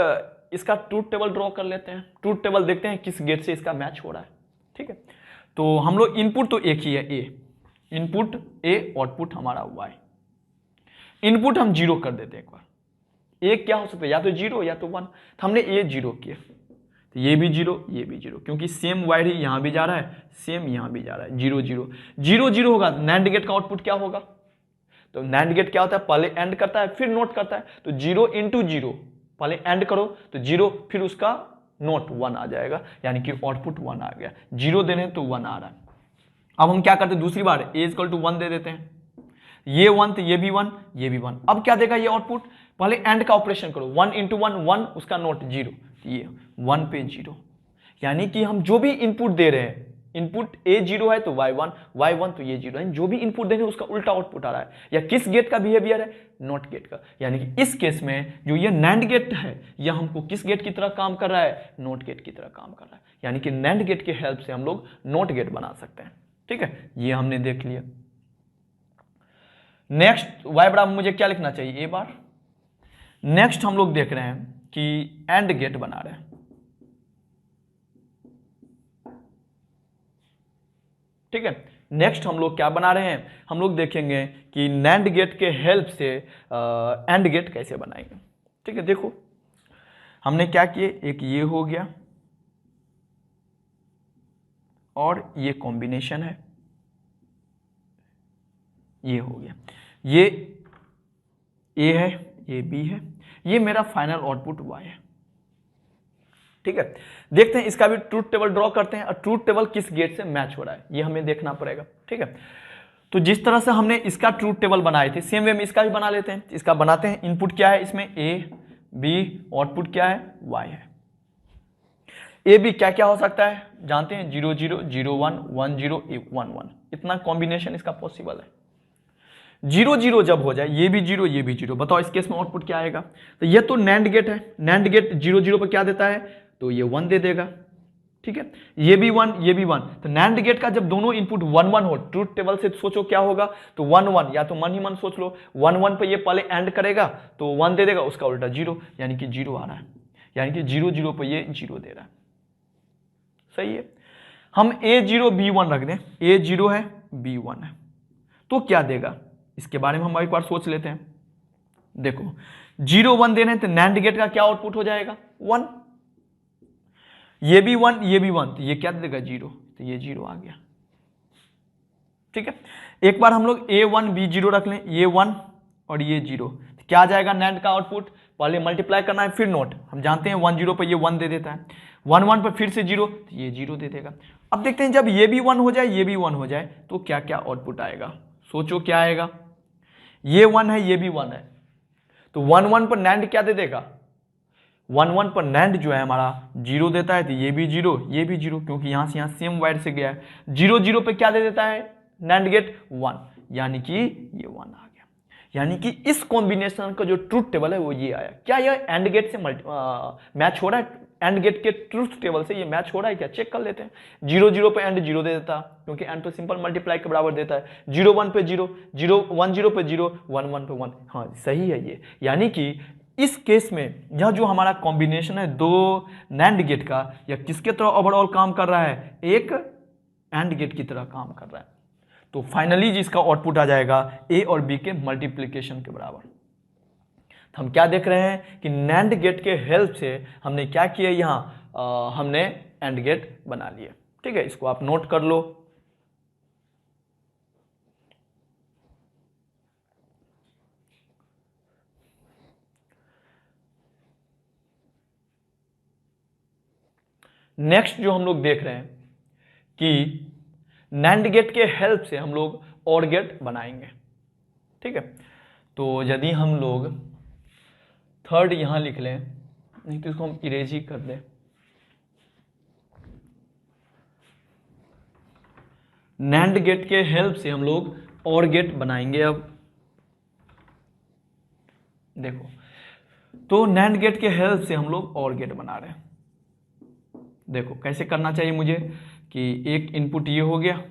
इसका ट्रूथ टेबल ड्रॉ कर लेते हैं, ट्रूथ टेबल देखते हैं किस गेट से इसका मैच हो रहा है। ठीक है, तो हम लोग इनपुट तो एक ही है A, इनपुट A, आउटपुट हमारा Y। इनपुट हम 0 कर देते हैं एक बार। एक क्या हो सकता है, या तो 0 या तो 1, तो हमने A 0 किया, तो ये भी 0, ये भी 0, क्योंकि सेम वायर ही यहां भी जा रहा है, सेम यहां भी जा रहा है, 0 0 0 0 होगा। NAND गेट का आउटपुट क्या होगा, तो NAND गेट क्या होता है, पहले एंड करता है फिर नोट करता है, तो 0 × 0, पहले एंड करो तो 0, फिर उसका नोट 1 आ जाएगा, यानी कि आउटपुट 1 आ गया। 0 दे रहे हैं तो 1 आ रहा है। अब हम क्या करते हैं, दूसरी बार A = 1 दे देते हैं, ये 1 तो ये भी 1, ये भी 1। अब क्या देगा ये आउटपुट, पहले एंड का ऑपरेशन करो, 1 × 1 1, उसका नोट 0, ये 1 पे 0, यानी कि हम जो भी इनपुट दे रहे हैं, इनपुट A 0 है तो Y 1, Y 1 तो ये 0 है, जो भी इनपुट दे रहे हैं उसका उल्टा आउटपुट आ रहा है। या किस गेट का बिहेवियर है, नॉट गेट का। यानी कि इस केस में जो ये NAND गेट है यह हमको किस गेट की तरह काम कर रहा है, नोट गेट की तरह काम कर रहा है। यानी कि NAND गेट के हेल्प से हम लोग नोट गेट बना सकते हैं। ठीक है, ये हमने देख लिया। नेक्स्ट Y बराबर मुझे क्या लिखना चाहिए, A बार। नेक्स्ट हम लोग देख रहे हैं कि एंड गेट बना रहे हैं। ठीक है, नेक्स्ट हम लोग क्या बना रहे हैं, हम लोग देखेंगे कि NAND गेट के हेल्प से एंड गेट कैसे बनाएंगे। ठीक है, देखो हमने क्या किए, एक ये हो गया और ये कॉम्बिनेशन है, ये हो गया, ये A है, ये B है, ये मेरा फाइनल आउटपुट Y है। ठीक है, देखते हैं इसका भी ट्रूथ टेबल ड्रॉ करते हैं, और ट्रूथ टेबल किस गेट से मैच हो रहा है ये हमें देखना पड़ेगा। ठीक है, तो जिस तरह से हमने इसका ट्रूथ टेबल बनाए थे सेम वे में इसका भी बना लेते हैं। इसका बनाते हैं, इनपुट क्या है इसमें A B, आउटपुट क्या है Y है। A B क्या क्या हो सकता है जानते हैं, 0 0 0 1 1 0 1 1, इतना कॉम्बिनेशन इसका पॉसिबल है। 0 0 जब हो जाए, ये भी 0 ये भी 0, बताओ इस केस में आउटपुट क्या आएगा। तो ये तो NAND गेट है, NAND गेट 0 0 पर क्या देता है, तो ये 1 दे देगा। ठीक है, ये भी 1 ये भी 1, तो NAND गेट का जब दोनों इनपुट 1 1 हो, ट्रूथ टेबल से सोचो क्या होगा, तो 1 1, या तो मन ही मन सोच लो 1 1 पे ये पहले एंड करेगा तो 1 दे देगा, उसका उल्टा 0, यानी कि 0 आ रहा है, यानी कि 0 0 पे ये 0 दे रहा है। सही है, हम A 0 B 1 रख दें, A 0 है B 1 है, तो क्या देगा इसके बारे में हम एक बार सोच लेते हैं। देखो 0 1 दे रहे हैं तो नैंड गेट का क्या आउटपुट हो जाएगा 1, ये भी 1 ये भी 1, तो ये क्या देगा 0, तो ये 0 आ गया। ठीक है, एक बार हम लोग A1 B0 रख लें, ये 1 और ये 0, तो क्या आ जाएगा नैंड का आउटपुट, पहले मल्टीप्लाई करना है फिर नोट, हम जानते हैं 1 0 पर ये 1 दे देता है, 1 1 पर फिर से 0, तो ये 0 दे देगा। अब देखते हैं जब ये भी 1 हो जाए ये भी 1 हो जाए तो क्या क्या आउटपुट आएगा, सोचो क्या आएगा, ये 1 है ये भी 1 है, तो 1 1 पर नैंड क्या दे देगा, 1 1 पर नैंड जो है हमारा 0 देता है, तो ये भी 0 ये भी 0, क्योंकि यहां से यहां सेम वायर से गया है। 0 0 पे क्या दे देता है नैंड गेट 1, यानी कि ये 1 आ गया। यानी कि इस कॉम्बिनेशन का जो ट्रूथ टेबल है वो ये आया। क्या यह एंड गेट से मैच हो रहा है, एंड गेट के ट्रूथ टेबल से ये मैच हो रहा है क्या, चेक कर लेते हैं। 0 0 पे एंड 0 दे देता, क्योंकि एंड तो सिंपल मल्टीप्लाई के बराबर देता है। 0 1 पे 0, 0 1 0 पे 0, 1 1 पे 1, हाँ सही है ये। यानी कि इस केस में यह जो हमारा कॉम्बिनेशन है दो नैंड गेट का, यह किसके तरह ओवरऑल काम कर रहा है, एक एंड गेट की तरह काम कर रहा है। तो फाइनली जिसका आउटपुट आ जाएगा ए और बी के मल्टीप्लिकेशन के बराबर। तो हम क्या देख रहे हैं कि नैंड गेट के हेल्प से हमने क्या किया, यहां हमने एंड गेट बना लिया। ठीक है, इसको आप नोट कर लो। नेक्स्ट जो हम लोग देख रहे हैं कि नैंड गेट के हेल्प से हम लोग और गेट बनाएंगे। ठीक है, तो यदि हम लोग थर्ड यहां लिख लें, नहीं तो इसको हम इरेज ही कर दें। नैंड गेट के हेल्प से हम लोग और गेट बनाएंगे। अब देखो, तो नैंड गेट के हेल्प से हम लोग और गेट बना रहे हैं। देखो कैसे करना चाहिए मुझे, कि एक इनपुट ये हो गया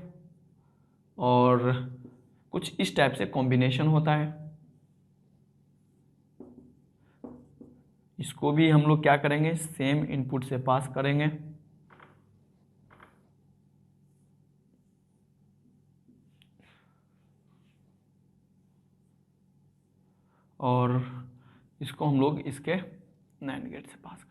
और कुछ इस टाइप से कॉम्बिनेशन होता है। इसको भी हम लोग क्या करेंगे, सेम इनपुट से पास करेंगे और इसको हम लोग इसके नैंड गेट से पास कर दें।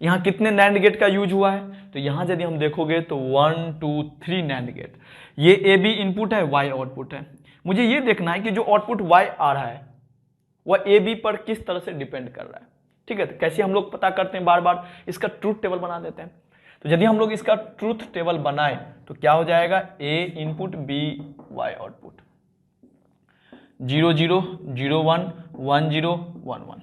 यहाँ कितने नैंड गेट का यूज हुआ है, तो यहाँ यदि हम देखोगे तो 1 2 3 नैंड गेट। ये ए बी इनपुट है, वाई आउटपुट है। मुझे ये देखना है कि जो आउटपुट वाई आ रहा है वह ए बी पर किस तरह से डिपेंड कर रहा है। ठीक है, तो कैसे हम लोग पता करते हैं, बार बार इसका ट्रूथ टेबल बना देते हैं। तो यदि हम लोग इसका ट्रूथ टेबल बनाए तो क्या हो जाएगा, ए इनपुट बी वाई आउटपुट, 0 0 0 1 1 0 1 1।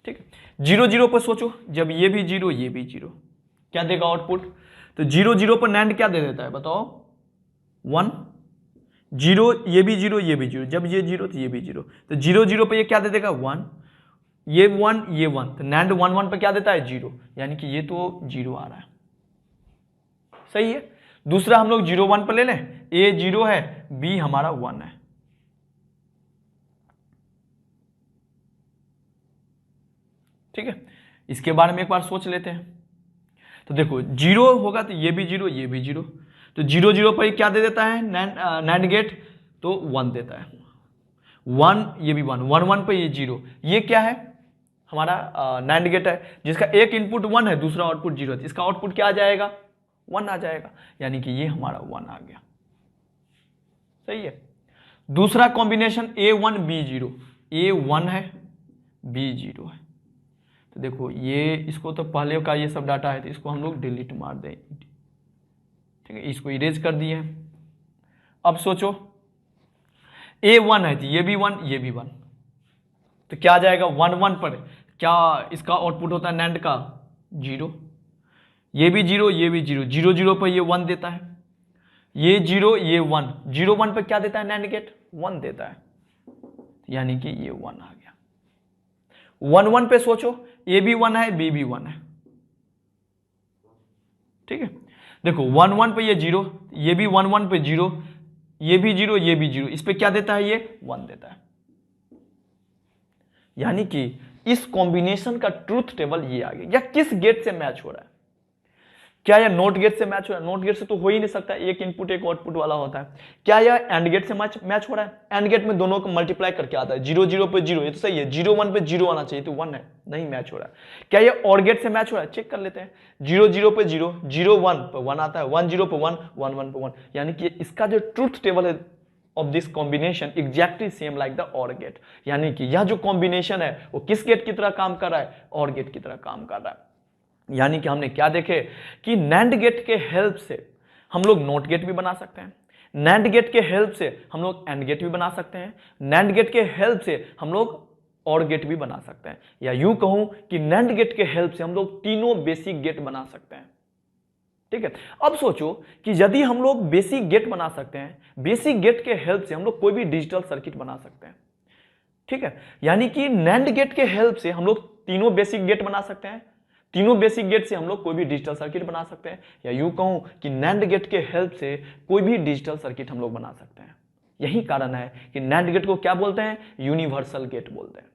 ठीक है, 0 0 पर सोचो, जब ये भी 0 ये भी 0, क्या देगा आउटपुट, तो 0 0 पर नैंड क्या दे देता है बताओ, 1 0, ये भी 0 ये भी 0, जब ये 0 तो ये भी 0, तो 0 0 पे ये क्या दे देगा 1, ये 1 ये 1, तो नैंड 1 1 पे क्या देता है 0, यानी कि ये तो 0 आ रहा है। सही है, दूसरा हम लोग 0 1 पर ले लें, ए 0 है बी हमारा 1 है। ठीक है, इसके बारे में एक बार सोच लेते हैं। तो देखो 0 होगा तो ये भी 0 ये भी 0, तो 0 0 पर क्या दे देता है नैंड गेट, तो 1 देता है, 1 ये भी 1 1 1 पर ये 0, ये क्या है हमारा नैंड गेट है जिसका एक इनपुट 1 है दूसरा आउटपुट 0 है, इसका आउटपुट क्या आ जाएगा 1 आ जाएगा, यानी कि ये हमारा 1 आ गया। सही है, दूसरा कॉम्बिनेशन A1 B0, A1 है B0 है। तो देखो ये, इसको तो पहले का ये सब डाटा है तो इसको हम लोग डिलीट मार दें। ठीक है, इसको इरेज कर दिए। अब सोचो A1 है तो ये भी 1 ये भी 1, तो क्या आ जाएगा 1 1 पर क्या इसका आउटपुट होता है नैंड का 0, ये भी 0 ये भी 0, 0 0 पर ये 1 देता है, ये 0 ये 1, 0 1 पर क्या देता है नैंड गेट 1 देता है, यानी कि ये 1 आ गया। 1 1 पे सोचो, ए भी 1 है बी भी 1 है। ठीक है, देखो 1 1 पे ये 0, ये भी 1 1 पे 0, ये भी 0 ये भी 0, इस पे क्या देता है ये 1 देता है, यानी कि इस कॉम्बिनेशन का ट्रूथ टेबल ये आ गया। या किस गेट से मैच हो रहा है, क्या यह नॉट गेट से मैच हो रहा है? नॉट गेट से तो हो ही नहीं सकता, एक इनपुट एक आउटपुट वाला होता है। क्या यह एंड गेट से मैच हो रहा है? एंड गेट में दोनों को मल्टीप्लाई करके आता है, 0 0 पे 0, ये तो सही है, 0 1 पे 0 आना चाहिए, तो 1 है, नहीं मैच हो रहा है। क्या यह और गेट से मैच हो रहा है? चेक कर लेते हैं, 0 0 पे 0, 0 1 पे 1 आता है, 1 0 पे 1, 1 1 पे 1, यानी कि इसका जो ट्रूथ टेबल है of this combination exactly same like the और गेट, यानी कि यह जो कॉम्बिनेशन है वो किस गेट की तरह काम कर रहा है? और गेट की तरह काम कर रहा है। यानी कि हमने क्या देखे कि नैंड गेट के हेल्प से हम लोग नॉट गेट भी बना सकते हैं, नैंड गेट के हेल्प से हम लोग एंड गेट भी बना सकते हैं, नैंड गेट के हेल्प से हम लोग और गेट भी बना सकते हैं, या यूं कहूं कि नैंड गेट के हेल्प से हम लोग तीनों बेसिक गेट बना सकते हैं। ठीक है, अब सोचो कि यदि हम लोग बेसिक गेट बना सकते हैं, बेसिक गेट के हेल्प से हम लोग कोई भी डिजिटल सर्किट बना सकते हैं। ठीक है, यानी कि नैंड गेट के हेल्प से हम लोग तीनों बेसिक गेट बना सकते हैं, तीनों बेसिक गेट से हम लोग कोई भी डिजिटल सर्किट बना सकते हैं, या यूं कहूं कि नैंड गेट के हेल्प से कोई भी डिजिटल सर्किट हम लोग बना सकते हैं। यही कारण है कि नैंड गेट को क्या बोलते हैं? यूनिवर्सल गेट बोलते हैं।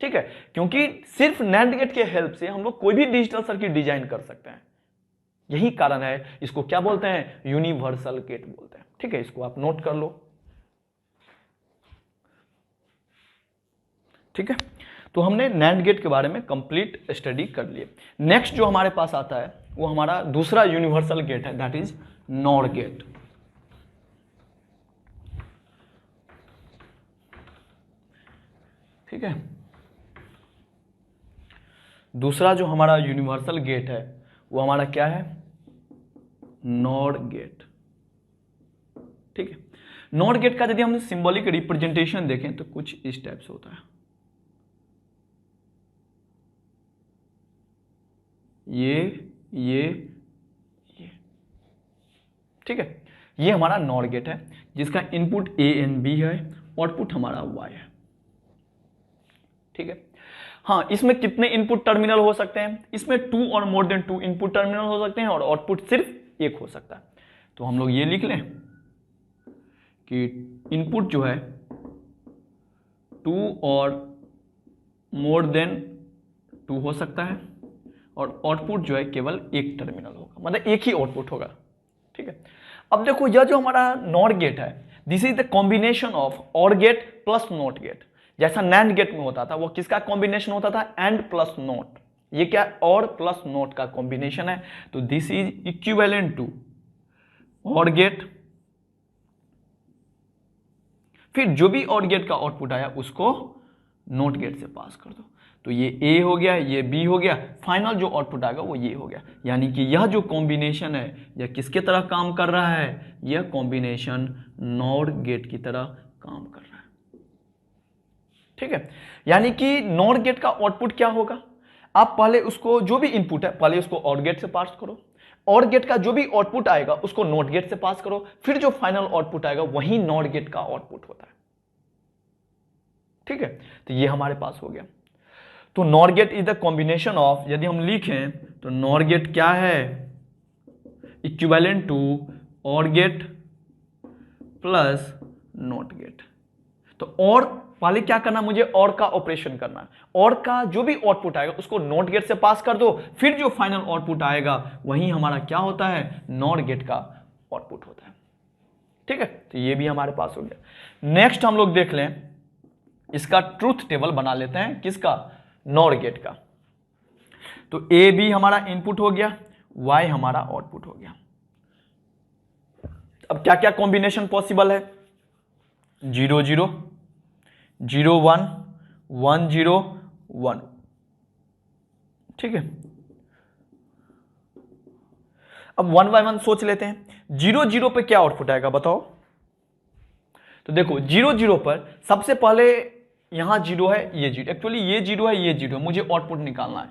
ठीक है, क्योंकि सिर्फ नैंड गेट के हेल्प से हम लोग कोई भी डिजिटल सर्किट डिजाइन कर सकते हैं। यही कारण है इसको क्या बोलते हैं? यूनिवर्सल गेट बोलते हैं। ठीक है, इसको आप नोट कर लो। ठीक है, तो हमने नैंड गेट के बारे में कंप्लीट स्टडी कर लिए। नेक्स्ट जो हमारे पास आता है वो हमारा दूसरा यूनिवर्सल गेट है, दैट इज नॉर गेट। ठीक है, दूसरा जो हमारा यूनिवर्सल गेट है वो हमारा क्या है? NOR gate. ठीक है, नॉर गेट का यदि हम सिंबॉलिक रिप्रेजेंटेशन देखें तो कुछ इस टाइप से होता है, ये। ठीक है, ये हमारा नॉर गेट है जिसका इनपुट ए एंड बी है, आउटपुट हमारा वाई है। ठीक है, हाँ, इसमें कितने इनपुट टर्मिनल हो सकते हैं? इसमें 2 और मोर देन 2 इनपुट टर्मिनल हो सकते हैं और आउटपुट सिर्फ एक हो सकता है। तो हम लोग ये लिख लें कि इनपुट जो है 2 और मोर देन 2 हो सकता है और आउटपुट जो है केवल एक टर्मिनल होगा, मतलब एक ही आउटपुट होगा। ठीक है, अब देखो यह जो हमारा नॉर गेट है, this is the combination of और गेट प्लस नॉट गेट। जैसा नैंड गेट में होता था वो किसका कॉम्बिनेशन होता था? And plus not. ये क्या? और प्लस नॉट का कॉम्बिनेशन है। तो this is equivalent to or gate, फिर जो भी और गेट का आउटपुट आया उसको नॉट गेट से पास कर दो। तो ये ए हो गया, ये बी हो गया, फाइनल जो आउटपुट आएगा वो ये हो गया। यानी कि यह जो कॉम्बिनेशन है यह किसके तरह काम कर रहा है? यह कॉम्बिनेशन नॉर गेट की तरह काम कर रहा है। ठीक है, यानी कि नॉर गेट का आउटपुट क्या होगा? आप पहले उसको जो भी इनपुट है पहले उसको और गेट से पास करो, और गेट का जो भी आउटपुट आएगा उसको नॉट गेट से पास करो, फिर जो फाइनल आउटपुट आएगा वही नॉर गेट का आउटपुट होता है। ठीक है, तो ये हमारे पास हो गया। तो NOR gate is the combination of, यदि हम लिखें तो नॉर गेट क्या है? Equivalent to or gate plus not gate. तो और पहले क्या करना, मुझे और का ऑपरेशन करना है, और का जो भी आउटपुट आएगा उसको नॉट गेट से पास कर दो, फिर जो फाइनल आउटपुट आएगा वही हमारा क्या होता है? नॉर गेट का आउटपुट होता है। ठीक है, तो ये भी हमारे पास हो गया। नेक्स्ट हम लोग देख लें, इसका ट्रूथ टेबल बना लेते हैं, किसका? नॉर गेट का। तो ए बी हमारा इनपुट हो गया, वाई हमारा आउटपुट हो गया। अब क्या क्या कॉम्बिनेशन पॉसिबल है? 0 0 0 1 1 0 1। ठीक है, अब 1 बाय 1 सोच लेते हैं। 0 0 पे क्या आउटपुट आएगा बताओ? तो देखो 0 0 पर सबसे पहले यहां 0 है, ये 0, एक्चुअली ये 0 है, ये 0 है, मुझे आउटपुट निकालना है।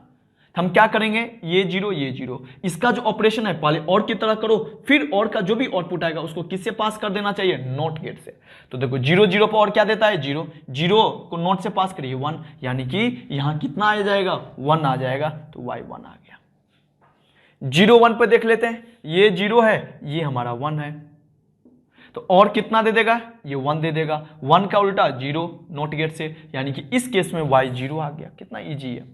हम क्या करेंगे? ये 0 ये 0, इसका जो ऑपरेशन है पहले और की तरह करो, फिर और का जो भी आउटपुट आएगा उसको किससे पास कर देना चाहिए? नॉट गेट से। तो देखो 0 0 पर और क्या देता है? 0 0 को नॉट से पास करिए 1, यानी कि यहां कितना आ जाएगा? 1 आ जाएगा, तो y 1 आ गया। 0 1 पे देख लेते हैं, ये 0 है, ये हमारा 1 है, तो और कितना दे देगा? ये 1 दे देगा। 1 का उल्टा 0 नॉट गेट से, यानी कि इस केस में y 0 आ गया। कितना इजी है।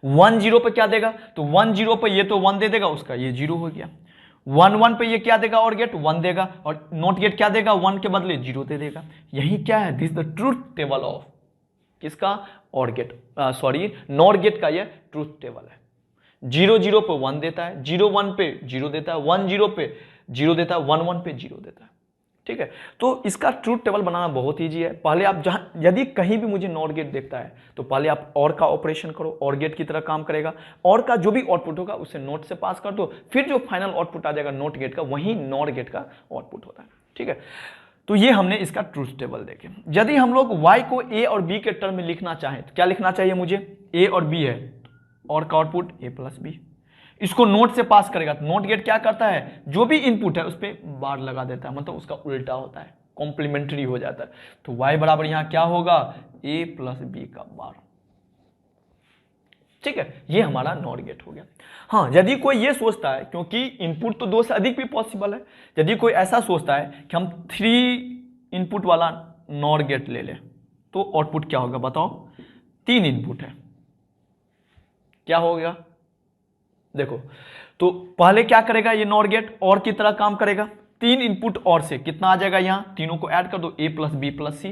1 0 पे क्या देगा, तो 1 0 पे ये तो 1 दे देगा, उसका ये 0 हो गया। 1 1 पे ये क्या देगा, और गेट 1 देगा, और नॉट गेट क्या देगा, 1 के बदले 0 दे देगा। यही क्या है, this the truth table of किसका, और गेट, सॉरी नॉर गेट का ये ट्रूथ टेबल है। 0 0 पे 1 देता है, 0 1 पे 0 देता है, 1 0 पे 0 देता है, 1 1 पे 0 देता है। ठीक है, तो इसका ट्रूथ टेबल बनाना बहुत ईजी है। पहले आप जहां यदि कहीं भी मुझे नॉर गेट देखता है तो पहले आप और का ऑपरेशन करो, और गेट की तरह काम करेगा, और का जो भी आउटपुट होगा उसे नोट से पास कर दो, फिर जो फाइनल आउटपुट आ जाएगा नोट गेट का, वही नॉर गेट का आउटपुट होता है। ठीक है, तो ये हमने इसका ट्रूथ टेबल देखे। यदि हम लोग y को a और b के टर्म में लिखना चाहें तो क्या लिखना चाहिए मुझे, a और b है, और का आउटपुट a प्लस बी। इसको नोट से पास करेगा तो नोट गेट क्या करता है, जो भी इनपुट है उस पर बार लगा देता है, मतलब उसका उल्टा होता है, कॉम्प्लीमेंट्री हो जाता है। तो y बराबर यहां क्या होगा, a प्लस बी का बार। ठीक है, ये हमारा नॉर गेट हो गया। हाँ, यदि कोई ये सोचता है, क्योंकि इनपुट तो 2 से अधिक भी पॉसिबल है, यदि कोई ऐसा सोचता है कि हम 3 इनपुट वाला नॉर गेट ले लें तो आउटपुट क्या होगा बताओ, 3 इनपुट है, क्या होगा, देखो तो पहले क्या करेगा ये नॉर गेट, और की तरह काम करेगा, 3 इनपुट और से कितना आ जाएगा, यहां तीनों को ऐड कर दो, a plus B plus C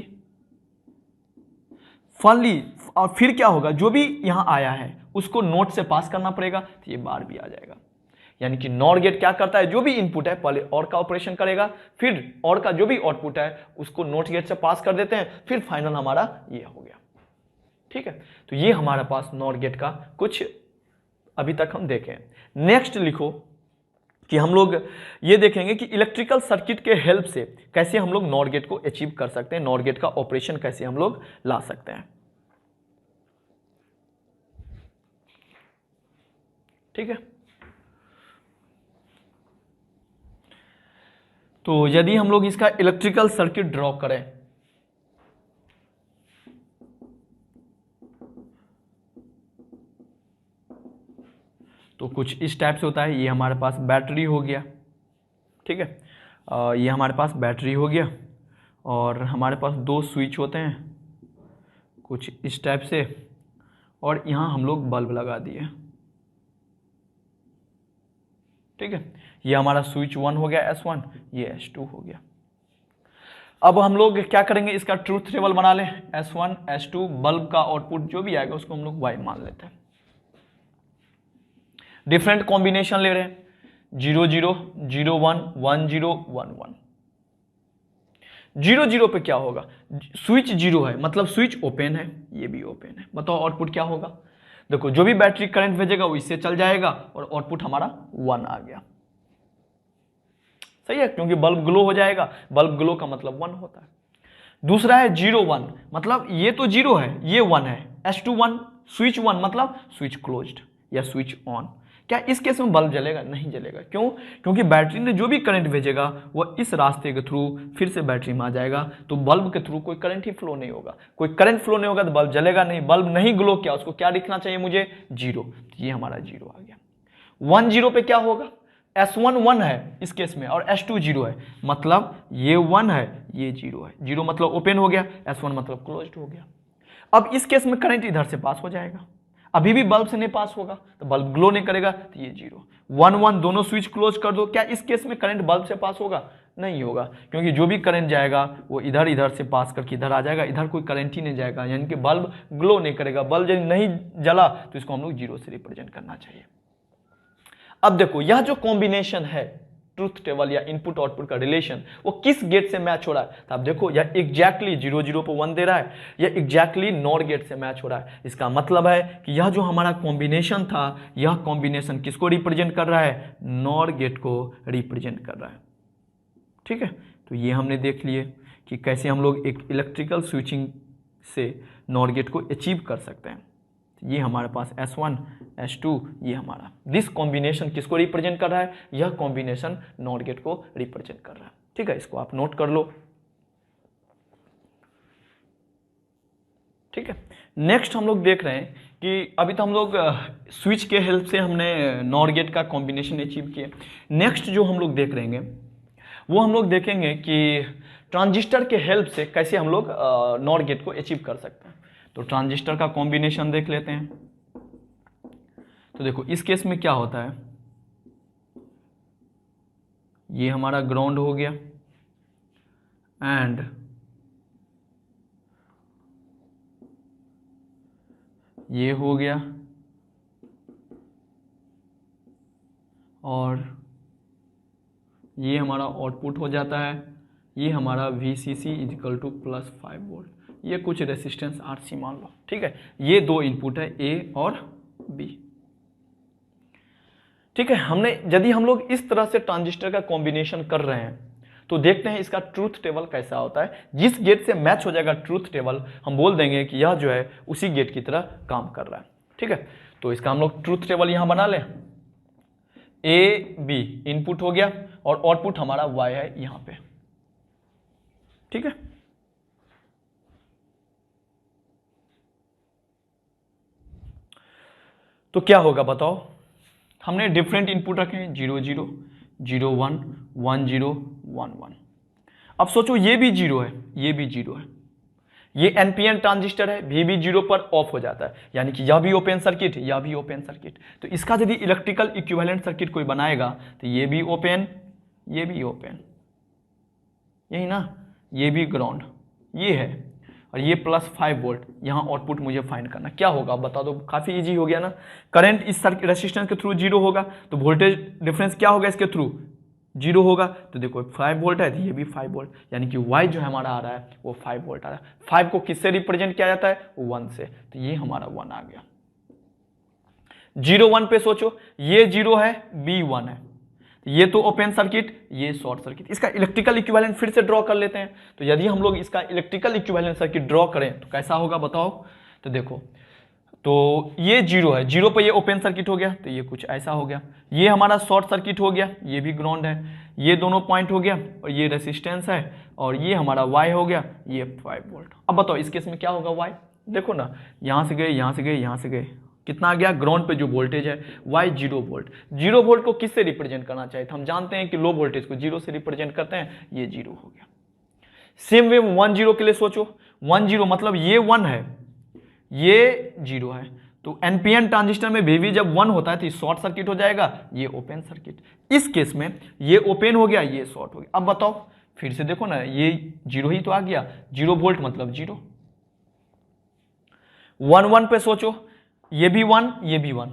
finally, और फिर क्या होगा, जो भी यहां आया है उसको नोट से पास करना पड़ेगा, तो ये बार भी आ जाएगा। यानी कि नॉर गेट क्या करता है, जो भी इनपुट है पहले और का ऑपरेशन करेगा, फिर और का जो भी आउटपुट है उसको नोट गेट से पास कर देते हैं, फिर फाइनल हमारा ये हो गया। ठीक है, तो ये हमारे पास नॉर गेट का कुछ अभी तक हम देखें। नेक्स्ट लिखो कि हम लोग ये देखेंगे कि इलेक्ट्रिकल सर्किट के हेल्प से कैसे हम लोग नॉर गेट को अचीव कर सकते हैं, नॉर गेट का ऑपरेशन कैसे हम लोग ला सकते हैं। ठीक है, तो यदि हम लोग इसका इलेक्ट्रिकल सर्किट ड्रॉ करें, तो कुछ इस टाइप से होता है। ये हमारे पास बैटरी हो गया, ठीक है, ये हमारे पास बैटरी हो गया, और हमारे पास 2 स्विच होते हैं कुछ इस टाइप से, और यहाँ हम लोग बल्ब लगा दिए। ठीक है, ये हमारा स्विच 1 हो गया S1, ये S2 हो गया। अब हम लोग क्या करेंगे, इसका ट्रूथ टेबल बना लें, S1 S2, बल्ब का आउटपुट जो भी आएगा उसको हम लोग Y मान लेते हैं। डिफरेंट कॉम्बिनेशन ले रहे हैं, 0 0 0 1 1 0 1 1। 0 0 पे क्या होगा, स्विच 0 है मतलब स्विच ओपन है, ये भी ओपन है। बताओ आउटपुट क्या होगा, देखो जो भी बैटरी करंट भेजेगा वो इससे चल जाएगा, और आउटपुट हमारा 1 आ गया। सही है, क्योंकि बल्ब ग्लो हो जाएगा, बल्ब ग्लो का मतलब 1 होता है। दूसरा है 0 1, मतलब ये तो 0 है, ये 1 है, S2 1, स्विच 1 मतलब स्विच क्लोज्ड या स्विच ऑन। क्या इस केस में बल्ब जलेगा, नहीं जलेगा, क्यों, क्योंकि बैटरी ने जो भी करंट भेजेगा वो इस रास्ते के थ्रू फिर से बैटरी में आ जाएगा, तो बल्ब के थ्रू कोई करंट ही फ्लो नहीं होगा, कोई करंट फ्लो नहीं होगा तो बल्ब जलेगा नहीं। बल्ब नहीं ग्लो किया, उसको क्या दिखना चाहिए मुझे, 0, ये हमारा 0 आ गया। 1 0 पे क्या होगा, S1 1 है इस केस में, और S2 0 है, मतलब ये 1 है ये 0 है, 0 मतलब ओपन हो गया, S1 मतलब क्लोज्ड हो गया। अब इस केस में करंट इधर से पास हो जाएगा, अभी भी बल्ब से नहीं पास होगा तो बल्ब ग्लो नहीं करेगा, तो ये 0 1 1 दोनों स्विच क्लोज कर दो। क्या इस केस में करंट बल्ब से पास होगा, नहीं होगा, क्योंकि जो भी करंट जाएगा वो इधर इधर से पास करके इधर आ जाएगा, इधर कोई करंट ही नहीं जाएगा, यानी कि बल्ब ग्लो नहीं करेगा। बल्ब यदि नहीं जला तो इसको हम लोग 0 से रिप्रेजेंट करना चाहिए। अब देखो यह जो कॉम्बिनेशन है ट्रूथ टेबल या इनपुट आउटपुट का रिलेशन, वो किस गेट से मैच हो रहा है, तो आप देखो यह एग्जैक्टली 0 0 पे 1 दे रहा है, यह एग्जैक्टली नॉर गेट से मैच हो रहा है। इसका मतलब है कि यह जो हमारा कॉम्बिनेशन था, यह कॉम्बिनेशन किसको रिप्रेजेंट कर रहा है, नॉर गेट को रिप्रेजेंट कर रहा है। ठीक है, तो ये हमने देख लिए कि कैसे हम लोग एक इलेक्ट्रिकल स्विचिंग से नॉर गेट को अचीव कर सकते हैं। ये हमारे पास S1 S2, ये हमारा दिस कॉम्बिनेशन किसको रिप्रेजेंट कर रहा है, यह कॉम्बिनेशन नॉर गेट को रिप्रेजेंट कर रहा है। ठीक है, इसको आप नोट कर लो। ठीक है, नेक्स्ट हम लोग देख रहे हैं कि अभी तो हम लोग स्विच के हेल्प से हमने नॉर गेट का कॉम्बिनेशन अचीव किया। नेक्स्ट जो हम लोग देख रहेंगे वो हम लोग देखेंगे कि ट्रांजिस्टर के हेल्प से कैसे हम लोग नॉर गेट को अचीव कर सकते हैं। तो ट्रांजिस्टर का कॉम्बिनेशन देख लेते हैं। तो देखो इस केस में क्या होता है, ये हमारा ग्राउंड हो गया एंड ये हो गया और ये हमारा आउटपुट हो जाता है, ये हमारा VCC इजिकल टू +5 वोल्ट, ये कुछ रेसिस्टेंस RC मान लो, ठीक है। ये दो इनपुट है A और B, ठीक है। यदि हम लोग इस तरह से ट्रांजिस्टर का कॉम्बिनेशन कर रहे हैं तो देखते हैं इसका ट्रूथ टेबल कैसा होता है। जिस गेट से मैच हो जाएगा ट्रूथ टेबल, हम बोल देंगे कि यह जो है उसी गेट की तरह काम कर रहा है, ठीक है। तो इसका हम लोग ट्रूथ टेबल यहां बना लें। A B इनपुट हो गया और आउटपुट हमारा Y है यहां पे, ठीक है। तो क्या होगा बताओ, हमने डिफरेंट इनपुट रखे हैं 0 0 0 1 1 0 1 1। अब सोचो ये भी 0 है, ये भी 0 है, ये NPN ट्रांजिस्टर है, भी 0 पर ऑफ हो जाता है, यानी कि यह भी ओपन सर्किट, यह भी ओपन सर्किट। तो इसका यदि इलेक्ट्रिकल इक्विवेलेंट सर्किट कोई बनाएगा तो ये भी ओपन, ये भी ओपन, यही ना, ये भी ग्राउंड, ये है, और ये +5 वोल्ट, यहाँ आउटपुट मुझे फाइंड करना। क्या होगा बता दो, काफी इजी हो गया ना। करंट इस रेसिस्टेंस के थ्रू 0 होगा तो वोल्टेज डिफरेंस क्या होगा इसके थ्रू 0 होगा। तो देखो 5 वोल्ट है तो ये भी 5 वोल्ट, यानी कि Y जो हमारा आ रहा है वो 5 वोल्ट आ रहा है। 5 को किससे रिप्रेजेंट किया जाता है, 1 से, तो ये हमारा 1 आ गया। 0 1 पे सोचो, ये 0 है, B 1 है, ये तो ओपन सर्किट, ये शॉर्ट सर्किट। इसका इलेक्ट्रिकल इक्विवेलेंट फिर से ड्रॉ कर लेते हैं। तो यदि हम लोग इसका इलेक्ट्रिकल इक्विवेलेंट सर्किट ड्रॉ करें तो कैसा होगा बताओ। तो देखो, तो ये 0 है, 0 पे ये ओपन सर्किट हो गया तो ये कुछ ऐसा हो गया, ये हमारा शॉर्ट सर्किट हो गया, ये भी ग्राउंड है, ये दोनों पॉइंट हो गया और ये रेसिस्टेंस है और ये हमारा Y हो गया, ये 5 वोल्ट। अब बताओ इस केस में क्या होगा Y, देखो ना, यहां से गए, यहां से गए, यहां से गए, कितना आ गया, ग्राउंड पे जो वोल्टेज है Y 0 वोल्ट। 0 वोल्ट को किससे रिप्रेजेंट करना चाहिए, हम जानते हैं कि लो वोल्टेज को 0 से रिप्रेजेंट करते हैं, ये 0 हो गया। सेम वे 1 0 के लिए सोचो, 1 0 मतलब ये 1 है, ये 0 है, तो NPN ट्रांजिस्टर में भी जब 1 होता है तो शॉर्ट सर्किट हो जाएगा, ये ओपन सर्किट। इस केस में ये ओपन हो गया, ये शॉर्ट हो गया। अब बताओ फिर से देखो ना, ये 0 ही तो आ गया, 0 वोल्ट मतलब 0। 1 1 पे सोचो, ये भी 1, ये भी 1,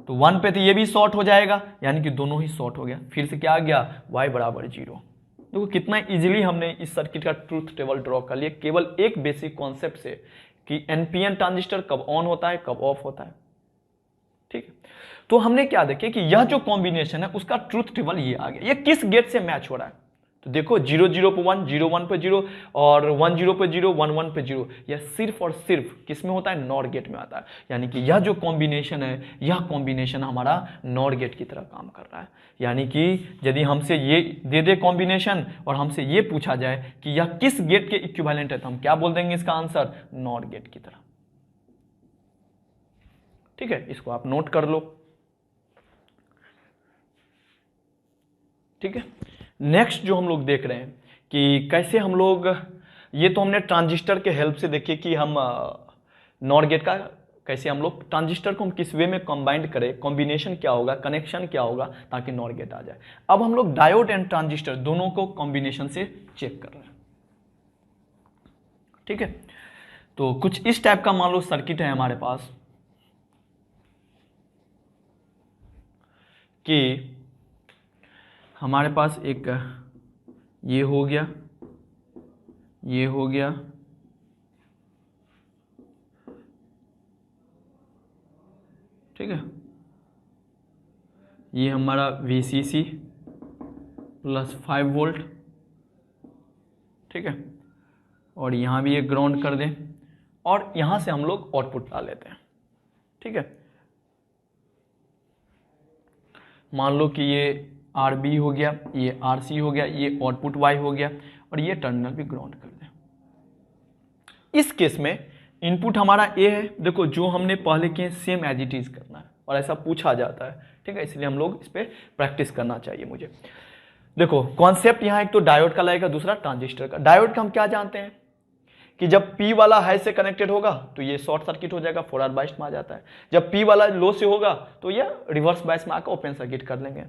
तो 1 पे तो ये भी शॉर्ट हो जाएगा, यानी कि दोनों ही शॉर्ट हो गया। फिर से क्या आ गया, Y बराबर 0। देखो कितना इजीली हमने इस सर्किट का ट्रूथ टेबल ड्रॉ कर लिया, केवल एक बेसिक कॉन्सेप्ट से कि NPN ट्रांजिस्टर कब ऑन होता है, कब ऑफ होता है, ठीक है। तो हमने क्या देखे कि यह जो कॉम्बिनेशन है उसका ट्रूथ टेबल ये आ गया। ये किस गेट से मैच हो रहा है, तो देखो 0 0 पे 1, 0 1 पे 0 और 1 0 पे 0, 1 1 पे 0, यह सिर्फ और सिर्फ किस में होता है, नॉर गेट में आता है। यानी कि यह जो कॉम्बिनेशन है, यह कॉम्बिनेशन हमारा नॉर गेट की तरह काम कर रहा है। यानी कि यदि हमसे ये दे दे कॉम्बिनेशन और हमसे ये पूछा जाए कि यह किस गेट के इक्विवेलेंट है, तो हम क्या बोल देंगे इसका आंसर, नॉर गेट की तरह, ठीक है। इसको आप नोट कर लो, ठीक है। नेक्स्ट जो हम लोग देख रहे हैं कि कैसे हम लोग, ये तो हमने ट्रांजिस्टर के हेल्प से देखे कि हम नॉर गेट का कैसे हम लोग ट्रांजिस्टर को हम किस वे में कंबाइंड करें, कॉम्बिनेशन क्या होगा, कनेक्शन क्या होगा ताकि नॉर गेट आ जाए। अब हम लोग डायोड एंड ट्रांजिस्टर दोनों को कॉम्बिनेशन से चेक कर रहे हैं, ठीक है। तो कुछ इस टाइप का मान लो सर्किट है हमारे पास कि हमारे पास एक ये हो गया, ये हो गया, ठीक है, ये हमारा VCC +5 वोल्ट, ठीक है, और यहाँ भी एक ग्राउंड कर दें और यहाँ से हम लोग आउटपुट ला लेते हैं, ठीक है। मान लो कि ये RB हो गया, ये RC हो गया, ये आउटपुट Y हो गया और ये टर्मिनल भी ग्राउंड कर दें। इस केस में इनपुट हमारा A है, देखो जो हमने पहले किए सेम एज इट इज करना है और ऐसा पूछा जाता है, ठीक है, इसलिए हम लोग इस पर प्रैक्टिस करना चाहिए मुझे। देखो कॉन्सेप्ट यहाँ एक तो डायोड का लगेगा, दूसरा ट्रांजिस्टर का। डायोड का हम क्या जानते हैं कि जब P वाला हाई से कनेक्टेड होगा तो ये शॉर्ट सर्किट हो जाएगा, फॉरवर्ड बायस में आ जाता है। जब P वाला लो से होगा तो ये रिवर्स बायस में आकर ओपन सर्किट कर लेंगे।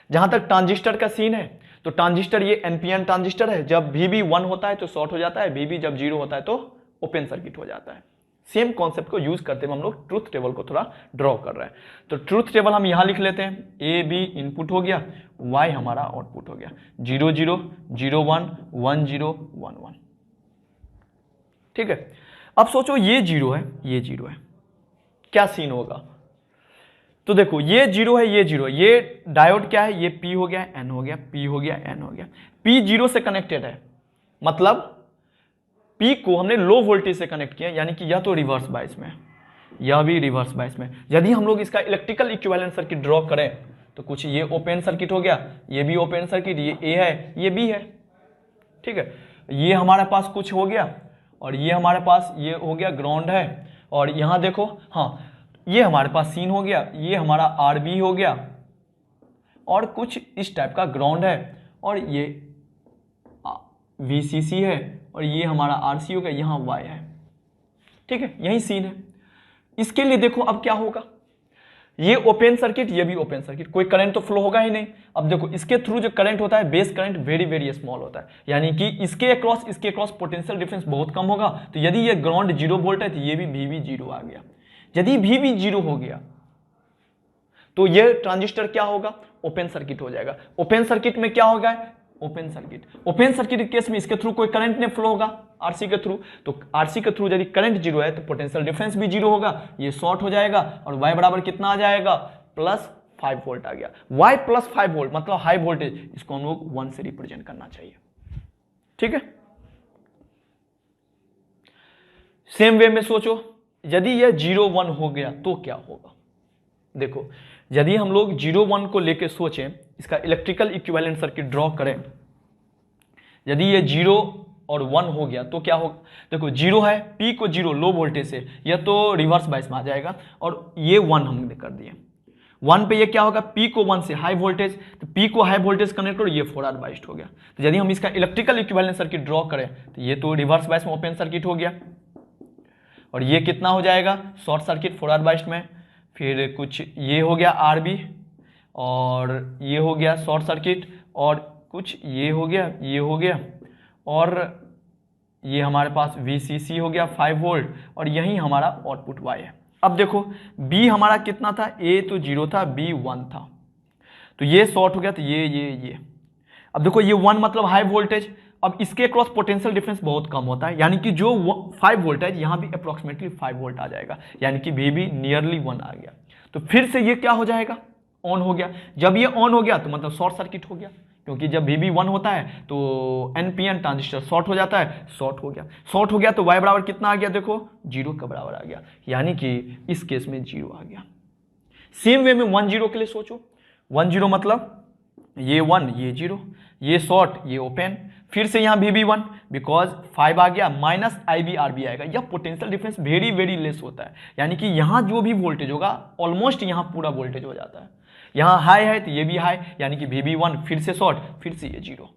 जहां तक ट्रांजिस्टर का सीन है तो ट्रांजिस्टर ये NPN ट्रांजिस्टर है, जब VB 1 होता है तो शॉर्ट हो जाता है, VB जब 0 होता है तो ओपन सर्किट हो जाता है। सेम कॉन्सेप्ट को यूज करते हुए हम लोग ट्रूथ टेबल को थोड़ा ड्रॉ कर रहे हैं। तो ट्रूथ टेबल हम यहां लिख लेते हैं, AB इनपुट हो गया, Y हमारा आउटपुट हो गया, 0 0 0 1 1 0 1 1। ठीक है, अब सोचो ये 0 है, ये 0 है, क्या सीन होगा? तो देखो ये 0 है, ये 0 है, ये डायोड क्या है, ये P हो गया, N हो गया, P हो गया, N हो गया। P 0 से कनेक्टेड है, मतलब P को हमने लो वोल्टेज से कनेक्ट किया, यानी कि यह तो रिवर्स बायस में, यह भी रिवर्स बायस में। यदि हम लोग इसका इलेक्ट्रिकल इक्विवेलेंट सर्किट ड्रॉ करें तो कुछ ये ओपन सर्किट हो गया, ये भी ओपन सर्किट, ये A है, ये B है। ठीक है, ये हमारे पास कुछ हो गया और ये हमारे पास ये हो गया ग्राउंड है, और यहां देखो, हाँ ये हमारे पास सीन हो गया, ये हमारा RB हो गया और कुछ इस टाइप का ग्राउंड है, और ये VCC है और ये हमारा RC हो गया, यहाँ Y है। ठीक है, यही सीन है। इसके लिए देखो अब क्या होगा, ये ओपन सर्किट, ये भी ओपन सर्किट, कोई करंट तो फ्लो होगा ही नहीं। अब देखो इसके थ्रू जो करंट होता है, base current very very small होता है, यानी कि इसके अक्रॉस पोटेंशियल डिफरेंस बहुत कम होगा। तो यदि ये ग्राउंड 0 वोल्ट है तो ये भी VB 0 आ गया। यदि VB 0 हो गया तो ये ट्रांजिस्टर क्या होगा, ओपन सर्किट हो जाएगा। ओपन सर्किट में क्या होगा, ओपन सर्किट के केस में इसके थ्रू कोई करंट नहीं फ्लो होगा, RC के थ्रू। तो RC के थ्रू यदि करंट 0 है तो पोटेंशियल डिफरेंस भी 0 होगा, ये शॉर्ट हो जाएगा, और Y बराबर कितना आ जाएगा, +5 वोल्ट आ गया। Y +5 वोल्ट मतलब हाई वोल्टेज, इसको हम लोग 1 से रिप्रेजेंट करना चाहिए। ठीक है, सेम वे में सोचो, यदि यह 0 1 हो गया तो क्या होगा। देखो यदि हम लोग 0 1 को लेके सोचें, इसका इलेक्ट्रिकल इक्विवेलेंट सर्किट ड्रॉ करें, यदि ये 0 और 1 हो गया तो क्या होगा। देखो 0 है, P को 0 लो वोल्टेज से, यह तो रिवर्स बायस में आ जाएगा, और ये 1 हमने कर दिया। 1 पे ये क्या होगा, P को 1 से हाई वोल्टेज, तो P को हाई वोल्टेज कनेक्ट और ये फॉरवर्ड बायस्ड हो गया। तो यदि हम इसका इलेक्ट्रिकल इक्विवेलेंट सर्किट ड्रॉ करें तो ये तो रिवर्स बायस में ओपन सर्किट हो गया, और ये कितना हो जाएगा, शॉर्ट सर्किट फॉरवर्ड बायस्ड में। फिर कुछ ये हो गया RB, और ये हो गया शॉर्ट सर्किट, और कुछ ये हो गया, और ये हमारे पास VCC हो गया 5 वोल्ट, और यही हमारा आउटपुट Y है। अब देखो B हमारा कितना था, A तो 0 था, B 1 था, तो ये शॉर्ट हो गया, तो ये अब देखो ये 1 मतलब हाई वोल्टेज। अब इसके क्रॉस पोटेंशियल डिफरेंस बहुत कम होता है, यानी कि जो 5 वोल्ट है यहाँ भी अप्रोक्सीमेटली 5 वोल्ट आ जाएगा, यानी कि VB नियरली 1 आ गया। तो फिर से ये क्या हो जाएगा, ऑन हो गया। जब ये ऑन हो गया तो मतलब शॉर्ट सर्किट हो गया, क्योंकि जब VB 1 होता है तो NPN ट्रांजिस्टर शॉर्ट हो जाता है, शॉर्ट हो गया तो Y बराबर कितना आ गया, देखो 0 के बराबर आ गया, यानी कि इस केस में 0 आ गया। सेम वे में 1 0 के लिए सोचो, 1 0 मतलब ये 1 ये 0, ये शॉर्ट ये ओपन, फिर से यहाँ VB 1 बिकॉज 5 आ गया, माइनस IB RB आएगा। यह potential difference very very less होता है, यानी कि यहाँ जो भी वोल्टेज होगा ऑलमोस्ट यहाँ पूरा वोल्टेज हो जाता है। यहाँ हाई है तो ये भी हाई, यानी कि VB 1 फिर से शॉर्ट, फिर से ये 0।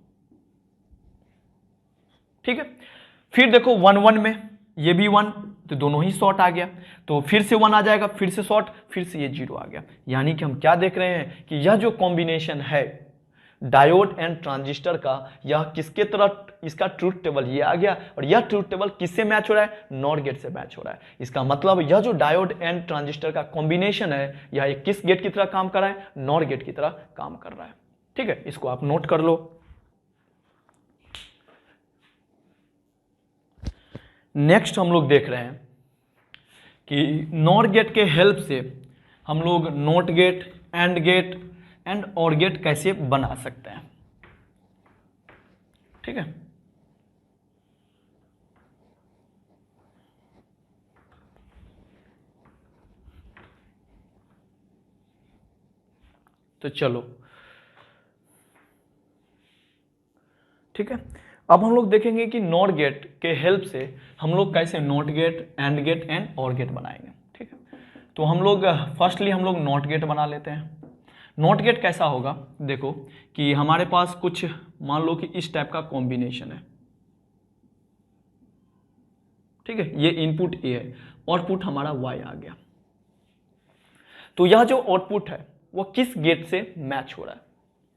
ठीक है, फिर देखो 1 1 में ये भी 1, तो दोनों ही शॉर्ट आ गया, तो फिर से 1 आ जाएगा, फिर से शॉर्ट, फिर से ये 0 आ गया। यानी कि हम क्या देख रहे हैं कि यह जो कॉम्बिनेशन है डायोड एंड ट्रांजिस्टर का, यह किसके तरह, इसका ट्रूथ टेबल ये आ गया, और यह ट्रूथ टेबल किससे मैच हो रहा है, नॉर गेट से मैच हो रहा है। इसका मतलब यह जो डायोड एंड ट्रांजिस्टर का कॉम्बिनेशन है, यह एक किस गेट की तरह काम कर रहा है, नॉर गेट की तरह काम कर रहा है। ठीक है, इसको आप नोट कर लो। नेक्स्ट हम लोग देख रहे हैं कि नॉर गेट के हेल्प से हम लोग not gate, and gate and और गेट कैसे बना सकते हैं। ठीक है, तो चलो ठीक है, अब हम लोग देखेंगे कि नॉर गेट के हेल्प से हम लोग कैसे not gate, and gate and और गेट बनाएंगे। ठीक है, तो हम लोग फर्स्टली हम लोग नॉट गेट बना लेते हैं। नॉट गेट कैसा होगा, देखो कि हमारे पास कुछ मान लो कि इस टाइप का कॉम्बिनेशन है, ठीक है, ये इनपुट ए है, आउटपुट हमारा वाई आ गया। तो यह जो आउटपुट है वो किस गेट से मैच हो रहा है,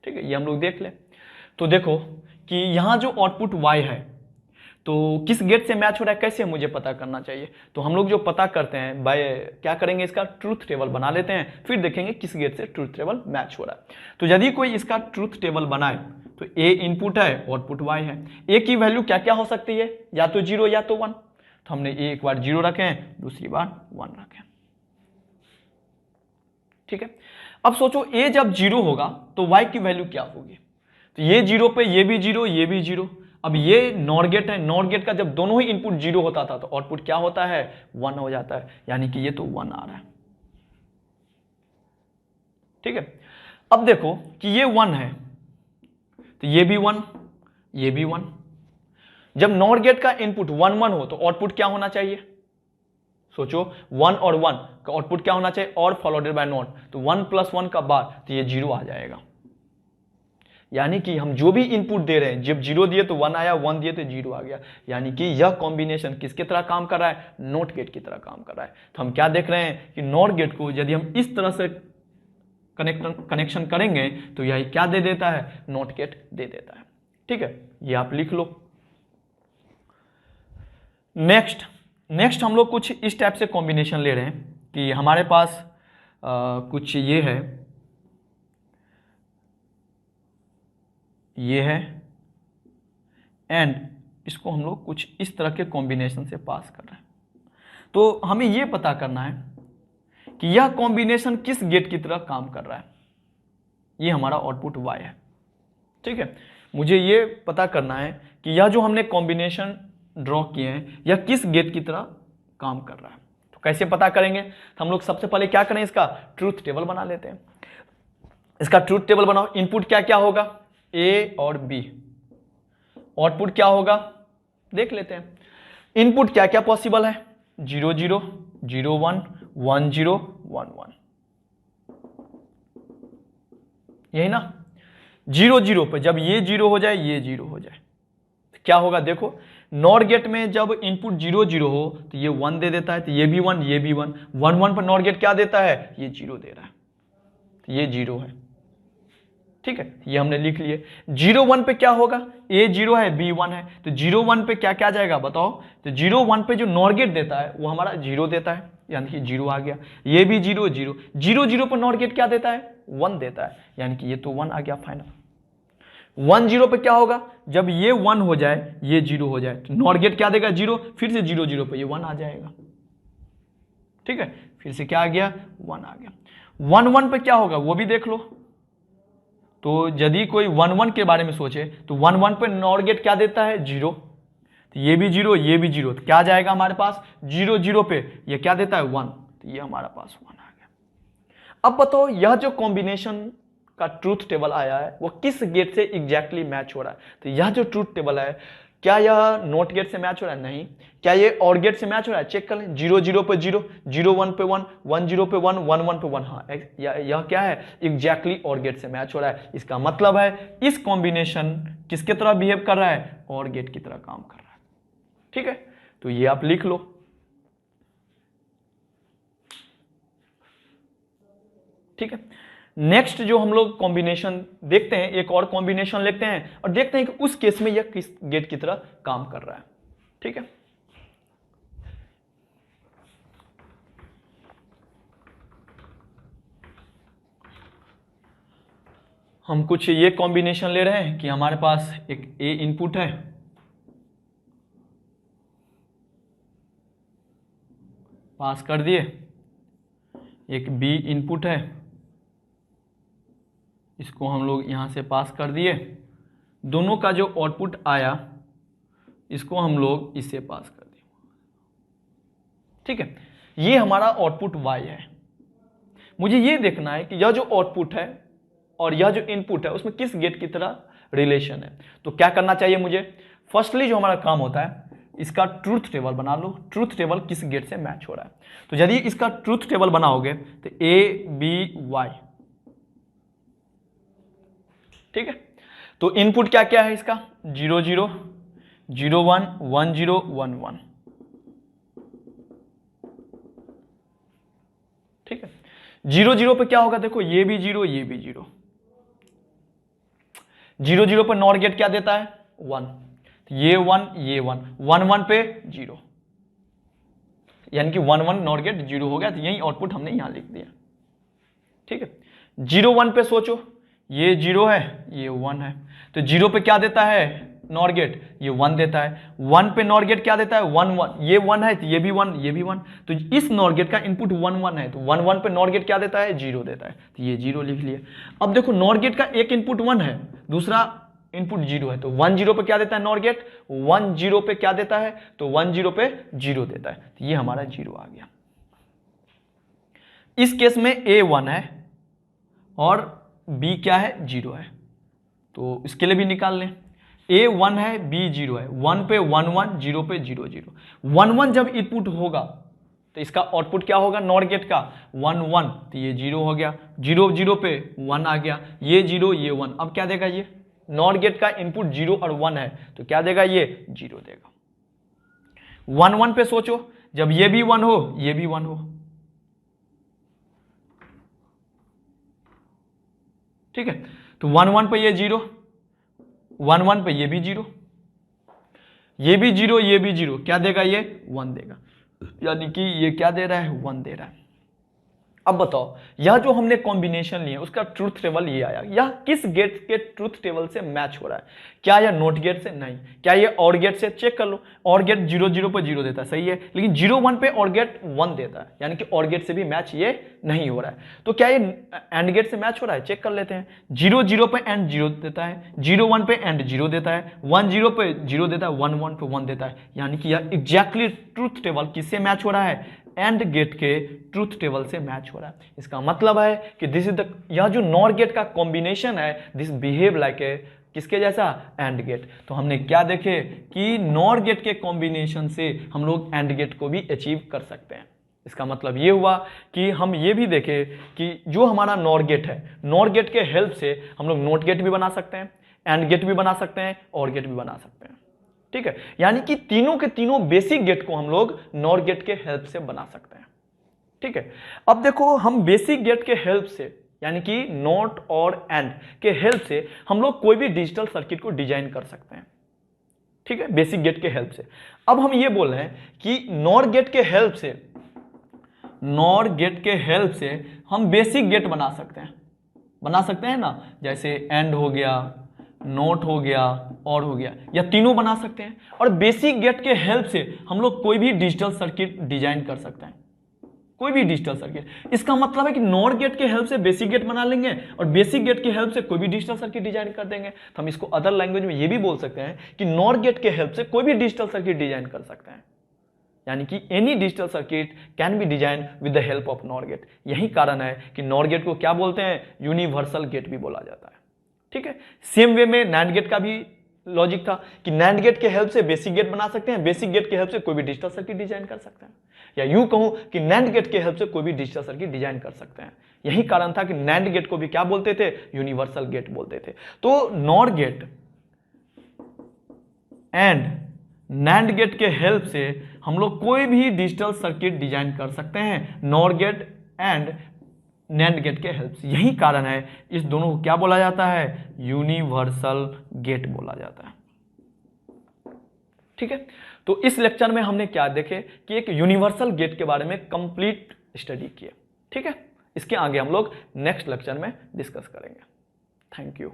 ठीक है, ये हम लोग देख लें। तो देखो कि यहाँ जो आउटपुट y है तो किस गेट से मैच हो रहा है, कैसे मुझे पता करना चाहिए। तो हम लोग जो पता करते हैं बाय क्या करेंगे, इसका ट्रूथ टेबल बना लेते हैं, फिर देखेंगे किस गेट से ट्रूथ टेबल मैच हो रहा है। तो यदि कोई इसका ट्रूथ टेबल बनाए तो a इनपुट है, आउटपुट y है। a की वैल्यू क्या क्या हो सकती है, या तो 0 या तो 1। तो हमने एक बार 0 रखे हैं, दूसरी बार 1 रखे, ठीक है। अब सोचो a जब 0 होगा तो y की वैल्यू क्या होगी। तो ये 0 पे ये भी 0, ये भी 0। अब ये नॉर गेट है, नॉर गेट का जब दोनों ही इनपुट 0 होता था तो आउटपुट क्या होता है, 1 हो जाता है, यानी कि ये तो 1 आ रहा है, ठीक है। अब देखो कि ये 1 है तो ये भी 1, ये भी 1। जब नॉर गेट का इनपुट 1 1 हो तो आउटपुट क्या होना चाहिए, सोचो 1 और 1 का आउटपुट क्या होना चाहिए, और फॉलोडेड बाय नॉट, तो 1 + 1 का बाद तो ये 0 आ जाएगा। यानी कि हम जो भी इनपुट दे रहे हैं, जब 0 दिए तो 1 आया, 1 दिए तो 0 आ गया, यानी कि यह कॉम्बिनेशन किसकी तरह काम कर रहा है, नॉट गेट की तरह काम कर रहा है। तो हम क्या देख रहे हैं कि नॉट गेट को यदि हम इस तरह से कनेक्शन करेंगे तो यह क्या दे देता है, नॉट गेट दे देता है, ठीक है, ये आप लिख लो। नेक्स्ट हम लोग कुछ इस टाइप से कॉम्बिनेशन ले रहे हैं कि हमारे पास कुछ ये है एंड इसको हम लोग कुछ इस तरह के कॉम्बिनेशन से पास कर रहे हैं। तो हमें ये पता करना है कि यह कॉम्बिनेशन किस गेट की तरह काम कर रहा है, ये हमारा आउटपुट y है, ठीक है। मुझे ये पता करना है कि यह जो हमने कॉम्बिनेशन ड्रॉ किए हैं यह किस गेट की तरह काम कर रहा है। तो कैसे पता करेंगे, तो हम लोग सबसे पहले क्या करें, इसका ट्रूथ टेबल बना लेते हैं। इसका ट्रूथ टेबल बनाओ, इनपुट क्या क्या होगा, a और b, आउटपुट क्या होगा देख लेते हैं। इनपुट क्या क्या पॉसिबल है, 0 0 0 1 1 0 1 1, यही ना। 0 0 पे जब ये 0 हो जाए, ये 0 हो जाए तो क्या होगा, देखो नॉर गेट में जब इनपुट 0 0 हो तो ये 1 दे देता है, तो ये भी 1, ये भी 1, 1 1 पर नॉर गेट क्या देता है, ये 0 दे रहा है, तो ये 0 है, ठीक है, ये हमने लिख लिए। 0 1 पे क्या होगा, a 0 है, b 1 है, तो 0 1 पे क्या क्या जाएगा बताओ। तो 0 1 पे जो नॉर गेट देता है वो हमारा 0 देता है, यानी कि 0 आ गया। ये भी 0 0 0 0 पर नॉर गेट क्या देता है, 1 देता है, यानी कि ये तो 1 आ गया फाइनल। 1 0 पे क्या होगा, जब ये 1 हो जाए, ये 0 हो जाए, तो नॉर गेट क्या देगा, 0, फिर से 0 0 पे ये 1 आ जाएगा, ठीक है, फिर से क्या आ गया, 1 आ गया। 1 1 पे क्या होगा वो भी देख लो। तो यदि कोई 1 1 के बारे में सोचे तो 1 1 पे नॉर गेट क्या देता है, 0, तो ये भी 0, ये भी 0, तो क्या जाएगा हमारे पास, 0 0 पे ये क्या देता है, 1, तो ये हमारा पास 1 आ गया। अब बताओ यह जो कॉम्बिनेशन का ट्रूथ टेबल आया है वो किस गेट से एग्जैक्टली मैच हो रहा है। तो यह जो ट्रूथ टेबल है क्या यह नॉट गेट से मैच हो रहा है, नहीं। क्या ये और गेट से मैच हो रहा है, चेक कर लें। 0 0 पे 0, 0 1 पे 1, 1 0 पे 1, 1 1 पे 1, हाँ यह क्या है, एग्जैक्टली और गेट से मैच हो रहा है। इसका मतलब है इस कॉम्बिनेशन किसके तरह बिहेव कर रहा है, और गेट की तरह काम कर रहा है, ठीक है। तो ये आप लिख लो, ठीक है। नेक्स्ट जो हम लोग कॉम्बिनेशन देखते हैं, एक और कॉम्बिनेशन लेते हैं और देखते हैं कि उस केस में यह किस गेट की तरह काम कर रहा है, ठीक है। हम कुछ ये कॉम्बिनेशन ले रहे हैं कि हमारे पास एक ए इनपुट है, पास कर दिए, एक बी इनपुट है, इसको हम लोग यहां से पास कर दिए, दोनों का जो आउटपुट आया इसको हम लोग इससे पास कर दिए, ठीक है। ये हमारा आउटपुट y है। मुझे ये देखना है कि यह जो आउटपुट है और यह जो इनपुट है उसमें किस गेट की तरह रिलेशन है। तो क्या करना चाहिए मुझे, फर्स्टली जो हमारा काम होता है इसका ट्रूथ टेबल बना लो, ट्रूथ टेबल किस गेट से मैच हो रहा है। तो यदि इसका ट्रूथ टेबल बनाओगे तो a b y, ठीक है। तो इनपुट क्या क्या है इसका, 0 0 0 1 1 0 1 1, ठीक है। 0 0 पे क्या होगा, देखो ये भी 0, ये भी 0, 0 0 पे नॉर गेट क्या देता है 1, ये 1, ये 1, 1 1 पे 0, यानी कि 1 1 नॉर गेट 0 हो गया। तो यही आउटपुट हमने यहां लिख दिया। ठीक है। 0 1 पे सोचो, ये 0 है, ये 1 है, तो 0 पे क्या देता है नॉर गेट, ये 1 देता है। 1 पे नॉर गेट क्या देता है 1 1, ये 1 है तो ये भी 1, ये भी 1, तो इस नॉर गेट का इनपुट 1 1 है, तो 1 1 पे नॉर गेट क्या देता है 0 देता है, तो ये 0 लिख लिया। अब देखो नॉर गेट का एक इनपुट 1 है, दूसरा इनपुट 0 है, तो 1 0 पे क्या देता है नॉर गेट, 1 0 पे क्या देता है, तो 1 0 पे 0 देता है, तो ये हमारा 0 आ गया। इस केस में A 1 है और B क्या है 0 है, तो इसके लिए भी निकाल लें। A 1 है, B 0 है, 1 पे 1 1, 0 पे 0 0, 1 1 जब इनपुट होगा तो इसका आउटपुट क्या होगा नॉर गेट का 1 1, तो ये 0 हो गया, 0 0 पे 1 आ गया, ये 0, ये 1, अब क्या देगा ये नॉर गेट का इनपुट 0 और 1 है, तो क्या देगा ये 0 देगा। 1 1 पे सोचो, जब ये भी 1 हो, ये भी 1 हो, ठीक है, तो 1 1 पे ये 0, 1 1 पे ये भी 0, ये भी 0, ये भी 0, क्या देगा ये 1 देगा, यानी कि ये क्या दे रहा है 1 दे रहा है। अब बताओ यह जो हमने कॉम्बिनेशन लिए उसका ट्रूथ टेबल ये आया, यह किस गेट के ट्रूथ टेबल से मैच हो रहा है, क्या यह नोट गेट से, नहीं, क्या ये और गेट से, चेक कर लो, और गेट 0 0 पे 0 देता है, सही है, लेकिन 0 1 पे और गेट 1 देता है, यानी कि और गेट से भी मैच ये नहीं हो रहा है। तो क्या ये एंड गेट से मैच हो रहा है, चेक कर लेते हैं। 0 0 पे एंड 0 देता है, 0 1 पे एंड 0 देता है, 1 0 पे 0 देता है, 1 1 पे 1 देता है, यानी कि यह एग्जैक्टली ट्रूथ टेबल किससे मैच हो रहा है, एंड गेट के ट्रूथ टेबल से मैच हो रहा है। इसका मतलब है कि दिस इज द, यह जो नॉर गेट का कॉम्बिनेशन है दिस बिहेव लाइक ए किसके जैसा एंड गेट। तो हमने क्या देखे कि नॉर गेट के कॉम्बिनेशन से हम लोग एंड गेट को भी अचीव कर सकते हैं। इसका मतलब ये हुआ कि हम ये भी देखें कि जो हमारा नॉर गेट है, नॉर गेट के हेल्प से हम लोग नोट गेट भी बना सकते हैं, एंड गेट भी बना सकते हैं, और गेट भी बना सकते हैं। ठीक है, यानी कि तीनों के तीनों बेसिक गेट को हम लोग नॉर गेट के हेल्प से बना सकते हैं। ठीक है, अब देखो हम बेसिक गेट के हेल्प से यानी कि नॉट और एंड के हेल्प से हम लोग कोई भी डिजिटल सर्किट को डिजाइन कर सकते हैं। ठीक है, बेसिक गेट के हेल्प से। अब हम ये बोल रहे हैं कि नॉर गेट के हेल्प से, नॉर गेट के हेल्प से हम बेसिक गेट बना सकते हैं ना, जैसे एंड हो गया, नोट हो गया, और हो गया, या तीनों बना सकते हैं। और बेसिक गेट के हेल्प से हम लोग कोई भी डिजिटल सर्किट डिजाइन कर सकते हैं, कोई भी डिजिटल सर्किट। इसका मतलब है कि नॉर गेट के हेल्प से बेसिक गेट बना लेंगे और बेसिक गेट के हेल्प से कोई भी डिजिटल सर्किट डिजाइन कर देंगे। तो हम इसको अदर लैंग्वेज में ये भी बोल सकते हैं कि नॉर गेट के हेल्प से कोई भी डिजिटल सर्किट डिजाइन कर सकते हैं, यानी कि any digital circuit can be design with the help of NOR gate. यही कारण है कि नॉर गेट को क्या बोलते हैं, यूनिवर्सल गेट भी बोला जाता है। ठीक है, सेम वे में नैंड गेट का भी लॉजिक था कि नैंड गेट के हेल्प से बेसिक गेट बना सकते हैं, बेसिक गेट के हेल्प से कोई भी डिजिटल सर्किट डिजाइन कर सकते हैं, या यूं कहूं कि नैंड गेट के हेल्प से कोई भी डिजिटल सर्किट डिजाइन कर सकते हैं। यही कारण था कि नैंड गेट को भी क्या बोलते थे, यूनिवर्सल गेट बोलते थे। तो NOR gate and NAND gate के हेल्प से हम लोग कोई भी डिजिटल सर्किट डिजाइन कर सकते हैं, NOR gate and NAND gate के हेल्प से। यही कारण है इस दोनों को क्या बोला जाता है, यूनिवर्सल गेट बोला जाता है। ठीक है, तो इस लेक्चर में हमने क्या देखे कि एक यूनिवर्सल गेट के बारे में कंप्लीट स्टडी किया। ठीक है, इसके आगे हम लोग नेक्स्ट लेक्चर में डिस्कस करेंगे। Thank you.